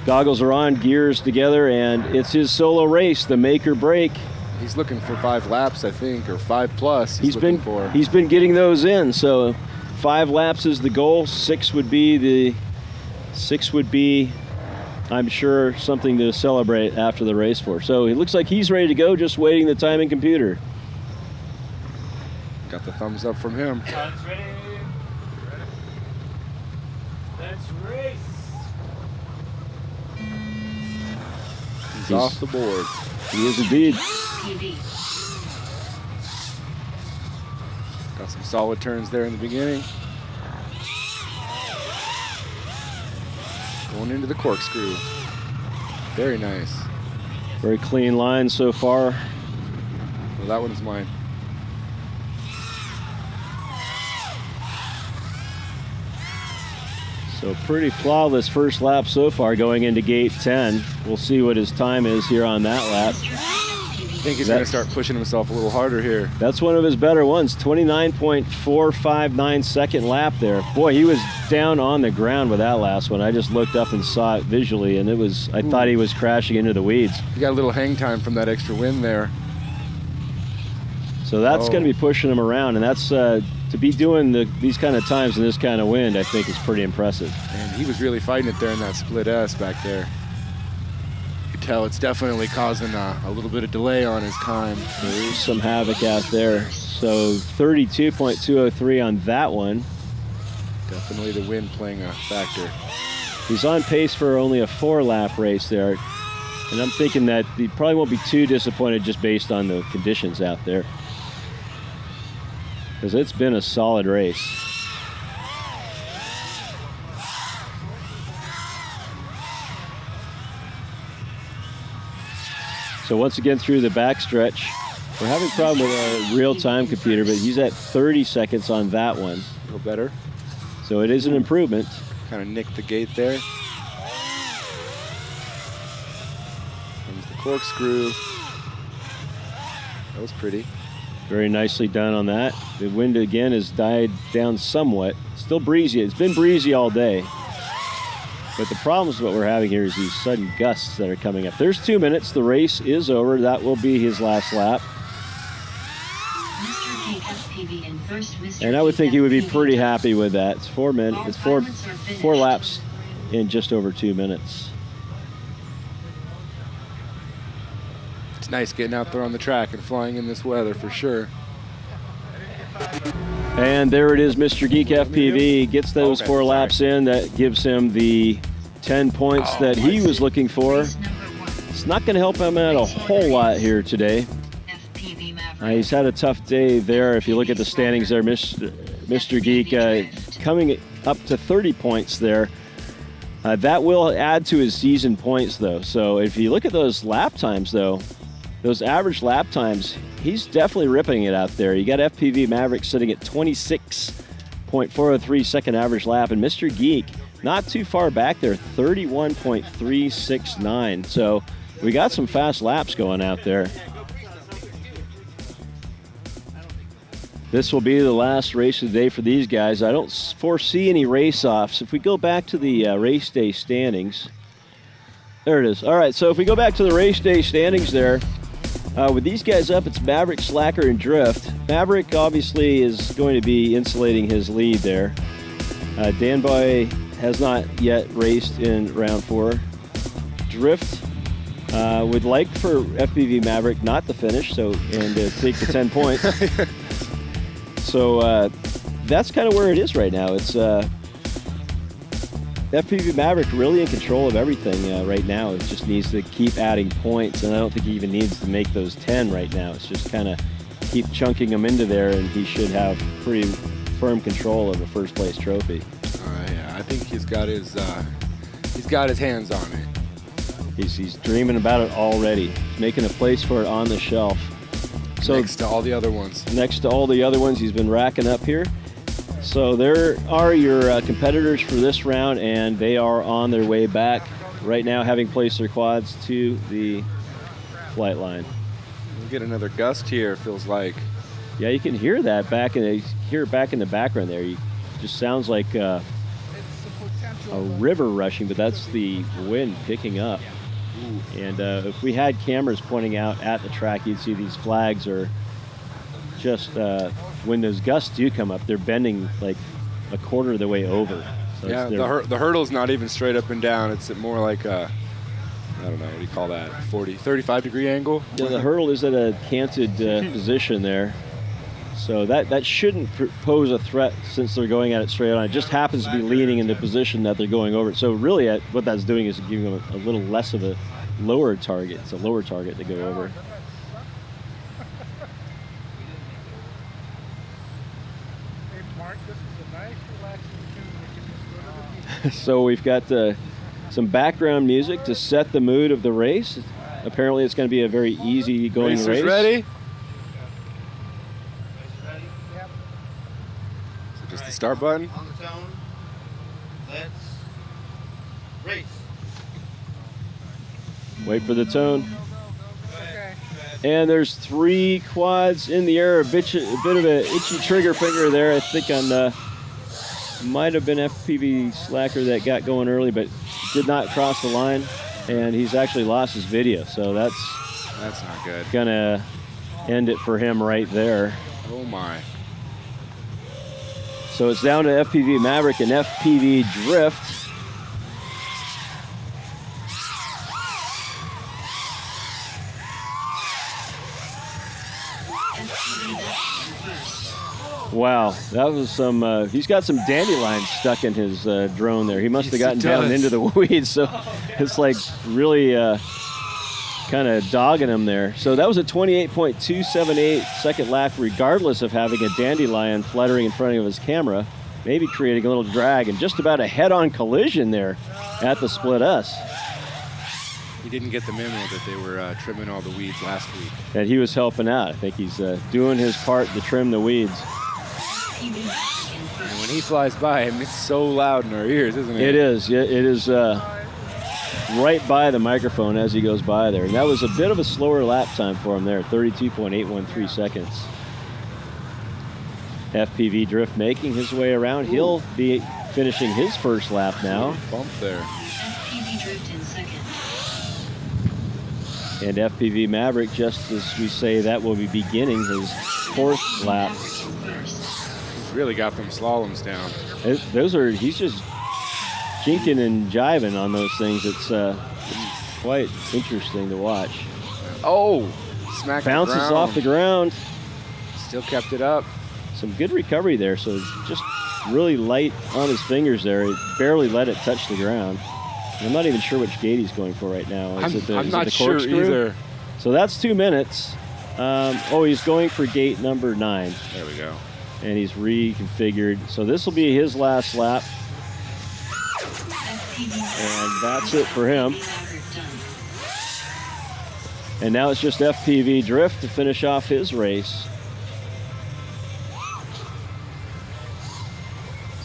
Goggles are on, gears together, and it's his solo race, the make or break. He's looking for 5 laps, I think, or 5 plus. He's been getting those in. So 5 laps is the goal. 6 would be I'm sure, something to celebrate after the race for. So it looks like he's ready to go, just waiting the timing computer. Got the thumbs up from him. Guns ready. Let's race. He's off the board. He is indeed. Got some solid turns there in the beginning. Going into the corkscrew. Very nice. Very clean line so far. Well, that one's mine. So pretty flawless first lap so far going into gate 10. We'll see what his time is here on that lap. I think he's going to start pushing himself a little harder here. That's one of his better ones. 29.459 second lap there. Boy, he was down on the ground with that last one. I just looked up and saw it visually, and I thought he was crashing into the weeds. He got a little hang time from that extra wind there. So that's going to be pushing him around, and that's to be doing these kind of times in this kind of wind, I think is pretty impressive. And he was really fighting it there in that split S back there. You could tell it's definitely causing a little bit of delay on his time. There's some havoc out there. So 32.203 on that one. Definitely the wind playing a factor. He's on pace for only a 4-lap race there. And I'm thinking that he probably won't be too disappointed just based on the conditions out there. Because it's been a solid race. So once again through the backstretch, we're having a problem with our real-time computer, but he's at 30 seconds on that one. A little better. So it is an improvement. Kind of nicked the gate there. Comes the corkscrew. That was pretty. Very nicely done on that. The wind again has died down somewhat. Still breezy. It's been breezy all day. But the problem is what we're having here is these sudden gusts that are coming up. There's 2 minutes. The race is over. That will be his last lap. Mr. KFPV in first, Mr. And I would think he would be KFPV. pretty happy with that. It's 4 minutes. All It's four pilots are finished. laps in just over 2 minutes. It's nice getting out there on the track and flying in this weather for sure. And there it is, Mr. Geek FPV gets those Okay, 4 sorry. laps in. That gives him the 10 points that he was looking for. Race number 1, It's not going to help him out a whole lot here today. FPV Maverick. He's had a tough day there. If you look at the standings there, Mr. Geek coming up to 30 points there. That will add to his season points, though. So if you look at those lap times, though, those average lap times, he's definitely ripping it out there. You got FPV Maverick sitting at 26.403 second average lap, and Mr. Geek not too far back there, 31.369. So we got some fast laps going out there. This will be the last race of the day for these guys. I don't foresee any race-offs. If we go back to the race day standings, there it is. All right, so if we go back to the race day standings there, with these guys up, it's Maverick, Slacker, and Drift. Maverick obviously is going to be insulating his lead there. Dan Boy has not yet raced in round 4. Drift would like for FPV Maverick not to finish, and to take the 10 points. So that's kind of where it is right now. It's FPV Maverick really in control of everything right now. It just needs to keep adding points, and I don't think he even needs to make those 10 right now. It's just kind of keep chunking them into there, and he should have pretty firm control of a first place trophy. Yeah, I think he's got his hands on it. He's dreaming about it already. He's making a place for it on the shelf. So Next to all the other ones. Next to all the other ones he's been racking up here. So there are your competitors for this round, and they are on their way back right now, having placed their quads to the flight line. We'll get another gust here, feels like. Yeah, you can hear that back in the background there. It just sounds like a river rushing, but that's the wind picking up. And if we had cameras pointing out at the track, you'd see these flags are just, when those gusts do come up, they're bending like a quarter of the way over. So Yeah, the hurdle's not even straight up and down. It's at more like a, I don't know, what do you call that, 35 degree angle? Yeah, the hurdle is at a canted position there. So that shouldn't pose a threat since they're going at it straight on. It just happens to be leaning in the position that they're going over. So really what that's doing is giving them a little less of a lower target. It's a lower target to go over. So we've got some background music to set the mood of the race. Apparently it's going to be a very easy going race. Racers ready? So just the start button? On the tone. Let's race. Wait for the tone. And there's 3 quads in the air. A bit of an itchy trigger finger there. I think on might have been FPV Slacker that got going early, but did not cross the line. And he's actually lost his video. So that's not good. gonna end it for him right there. Oh my. So it's down to FPV Maverick and FPV Drift. Wow, that was some, he's got some dandelions stuck in his drone there. He must have gotten down into the weeds, so it's like really kind of dogging him there. So that was a 28.278 second lap, regardless of having a dandelion fluttering in front of his camera, maybe creating a little drag and just about a head-on collision there at the Split S. He didn't get the memo that they were trimming all the weeds last week. And he was helping out. I think he's doing his part to trim the weeds. And when he flies by him, it's so loud in our ears, isn't it? It is. It is right by the microphone as he goes by there. And that was a bit of a slower lap time for him there, 32.813 seconds. FPV Drift making his way around. He'll be finishing his first lap now. Bump there. FPV Drift in second. And FPV Maverick, just as we say, that will be beginning his fourth lap. He's really got them slaloms down. He's just jinking and jiving on those things. It's quite interesting to watch. Oh, smacked Bounces the ground. off the ground. Still kept it up. Some good recovery there. So just really light on his fingers there. He barely let it touch the ground. I'm not even sure which gate he's going for right now. I'm not sure corkscrew? either. So that's 2 minutes. He's going for gate number 9. There we go. And he's reconfigured. So this will be his last lap. And that's it for him. And now it's just FPV Drift to finish off his race.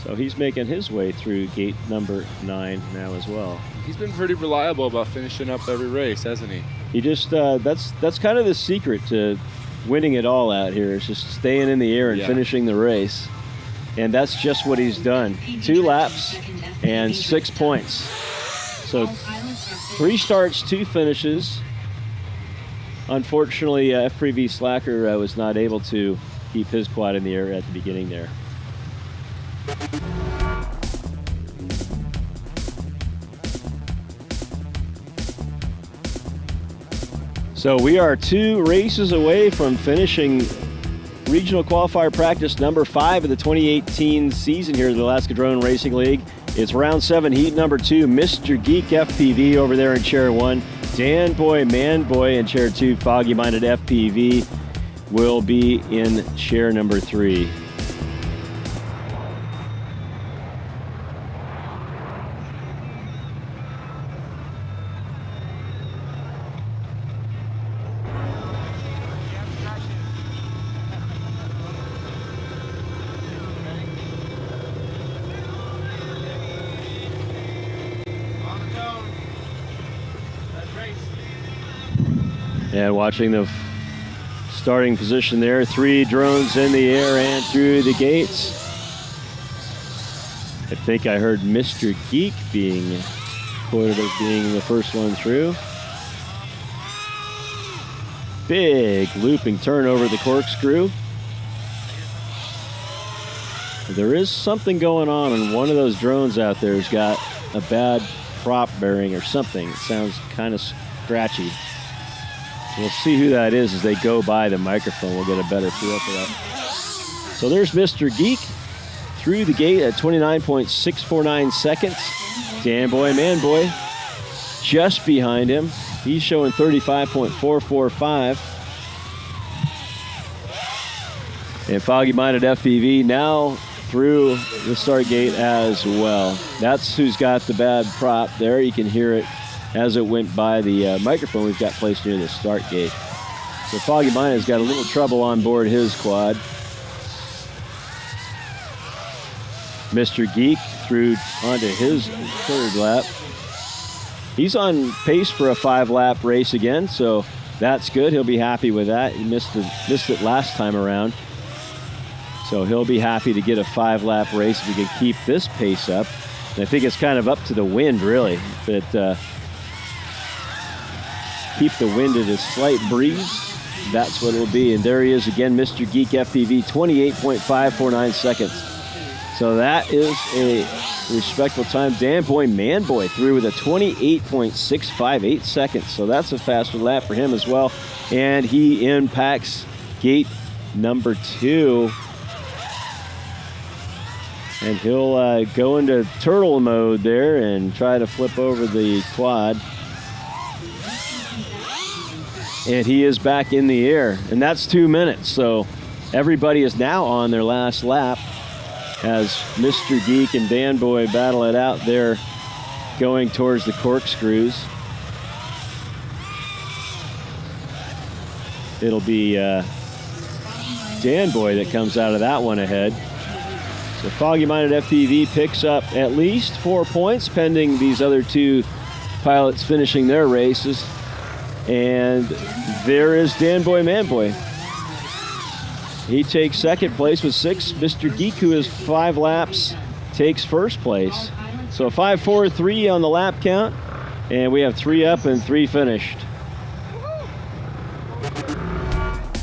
So he's making his way through gate number 9 now as well. He's been pretty reliable about finishing up every race, hasn't he? He just, that's kind of the secret to winning it all out here. Is just staying in the air and finishing the race. And that's just what he's done. 2 laps and 6 points. So 3 starts, 2 finishes. Unfortunately, FPV Slacker was not able to keep his quad in the air at the beginning there. So we are 2 races away from finishing Regional Qualifier Practice number 5 of the 2018 season here at the Alaska Drone Racing League. It's round 7, heat number 2. Mr. Geek FPV over there in chair 1. Dan Boy, Man Boy in chair 2. Foggy Minded FPV will be in chair number 3. And watching the starting position there, 3 drones in the air and through the gates. I think I heard Mr. Geek being quoted as being the first one through. Big looping turn over the corkscrew. There is something going on, and one of those drones out there has got a bad prop bearing or something. It sounds kind of scratchy. We'll see who that is as they go by the microphone. We'll get a better feel for that. So there's Mr. Geek through the gate at 29.649 seconds. Dan Boy, Man Boy just behind him. He's showing 35.445. And Foggy Minded FPV now through the start gate as well. That's who's got the bad prop there. You can hear it as it went by the microphone we've got placed near the start gate. So Foggy Minded's got a little trouble on board his quad. Mr. Geek through onto his 3rd lap. He's on pace for a 5-lap race again, so that's good. He'll be happy with that. He missed it last time around. So he'll be happy to get a 5-lap race if he can keep this pace up. And I think it's kind of up to the wind, really. But keep the wind at a slight breeze, that's what it'll be. And there he is again, Mr. Geek FPV, 28.549 seconds. So that is a respectable time. Dan Boy Man Boy through with a 28.658 seconds. So that's a faster lap for him as well. And he impacts gate number 2. And he'll go into turtle mode there and try to flip over the quad. And he is back in the air. And that's 2 minutes. So everybody is now on their last lap as Mr. Geek and Dan Boy battle it out there going towards the corkscrews. It'll be Dan Boy that comes out of that one ahead. So Foggy Minded FPV picks up at least 4 points, pending these other 2 pilots finishing their races. And there is Dan Boy Man Boy. He takes second place with 6. Mr. Geek, who is 5 laps, takes first place. So 5-4-3 on the lap count, and we have 3 up and 3 finished.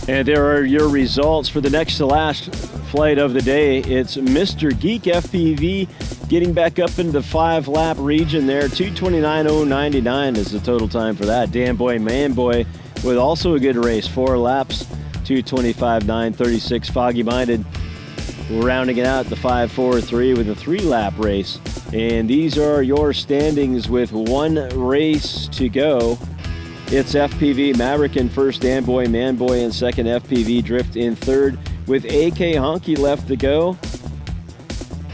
And there are your results for the next to last flight of the day. It's Mr. Geek FPV getting back up into the 5-lap region there. 2:29.099 is the total time for that. Dan Boy Man Boy with also a good race, 4 laps. 2:25.936. Foggy Minded rounding it out the 5-4-3 with a 3-lap race. And these are your standings with 1 race to go. It's FPV Maverick in first, Dan Boy Man Boy in second, FPV Drift in third. With AK Honky left to go,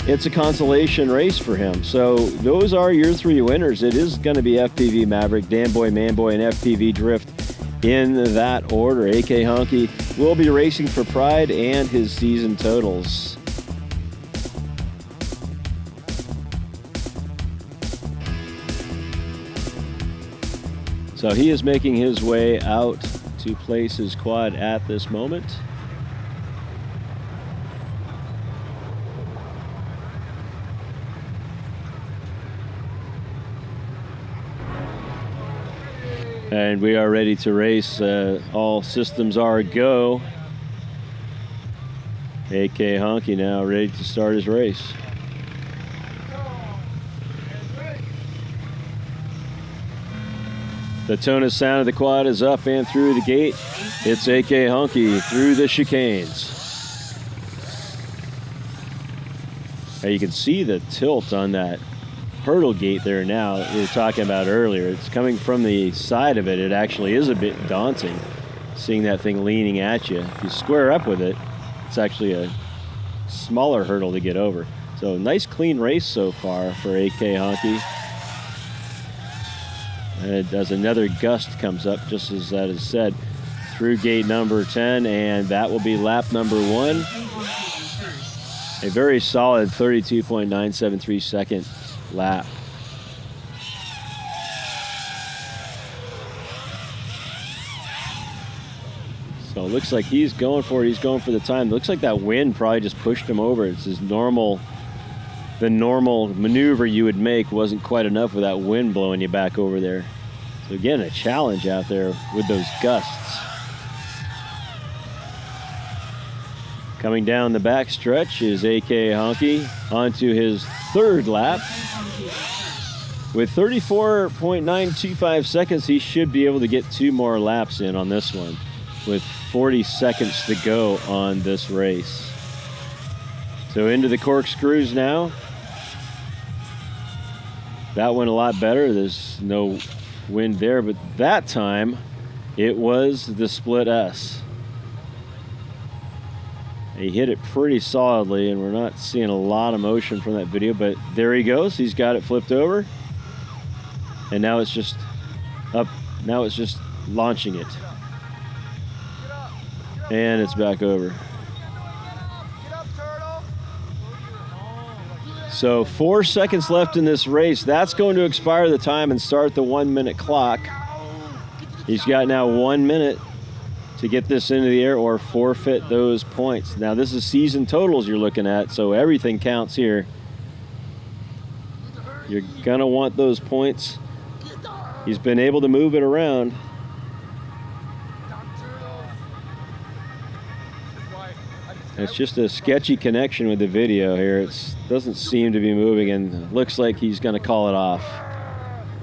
it's a consolation race for him. So those are your 3 winners. It is going to be FPV Maverick, Dan Boy Man Boy, and FPV Drift in that order. AK Honky will be racing for Pride and his season totals. So he is making his way out to place his quad at this moment. And we are ready to race. All systems are go. AK Honky now ready to start his race. The tone of sound of the quad is up and through the gate. It's AK Honky through the chicanes. Now you can see the tilt on that hurdle gate there now that we were talking about earlier. It's coming from the side of it. It actually is a bit daunting seeing that thing leaning at you. If you square up with it, it's actually a smaller hurdle to get over. So nice clean race so far for AK Honky. And as another gust comes up, just as that is said, through gate number 10, and that will be lap number 1. A very solid 32.973 second lap. So it looks like he's going for it. He's going for the time. It looks like that wind probably just pushed him over. It's his normal, the normal maneuver you would make wasn't quite enough with that wind blowing you back over there. So again, a challenge out there with those gusts. Coming down the back stretch is AK Honky onto his 3rd lap. With 34.925 seconds, he should be able to get 2 more laps in on this one with 40 seconds to go on this race. So into the corkscrews now. That went a lot better. There's no wind there, but that time it was the split S. He hit it pretty solidly, and we're not seeing a lot of motion from that video, but there he goes. He's got it flipped over. And now it's just up. Now it's just launching it. And it's back over. So 4 seconds left in this race. That's going to expire the time and start the 1 minute clock. He's got now 1 minute to get this into the air or forfeit those points. Now this is season totals you're looking at, so everything counts here. You're gonna want those points. He's been able to move it around. It's just a sketchy connection with the video here. It doesn't seem to be moving, and looks like he's going to call it off.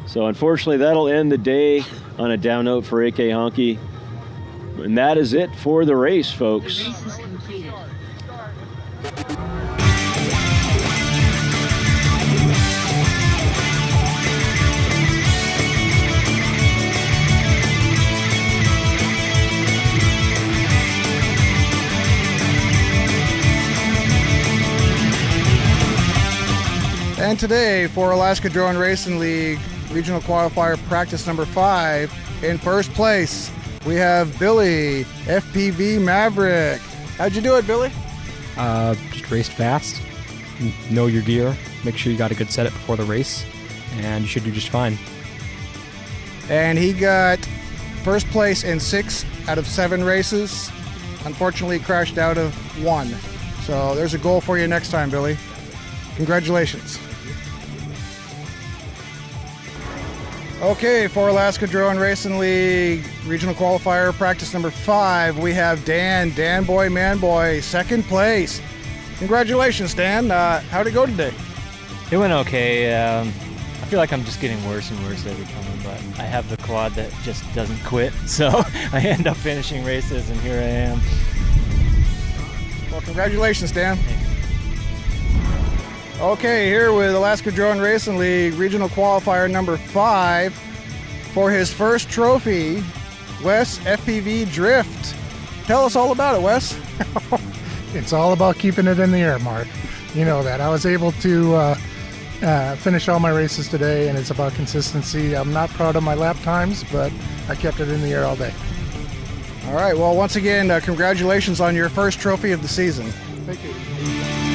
So unfortunately, that'll end the day on a down note for AK Honky. And that is it for the race, The folks. race is completed. And today for Alaska Drone Racing League Regional Qualifier Practice number 5, in first place we have Billy, FPV Maverick. How'd you do it, Billy? Just raced fast, know your gear, make sure you got a good setup before the race, and you should do just fine. And he got first place in 6 out of 7 races. Unfortunately, crashed out of 1. So there's a goal for you next time, Billy. Congratulations. Okay, for Alaska Drone Racing League Regional Qualifier Practice number 5, we have Dan Boy, Man Boy, second place. Congratulations, Dan. How'd it go today? It went okay. I feel like I'm just getting worse and worse every time, but I have the quad that just doesn't quit, so I end up finishing races, and here I am. Well, congratulations, Dan. Okay, here with Alaska Drone Racing League Regional Qualifier number 5 for his first trophy, Wes FPV Drift. Tell us all about it, Wes. It's all about keeping it in the air, Mark. You know that. I was able to finish all my races today, and it's about consistency. I'm not proud of my lap times, but I kept it in the air all day. All right, well, once again, congratulations on your first trophy of the season. Thank you.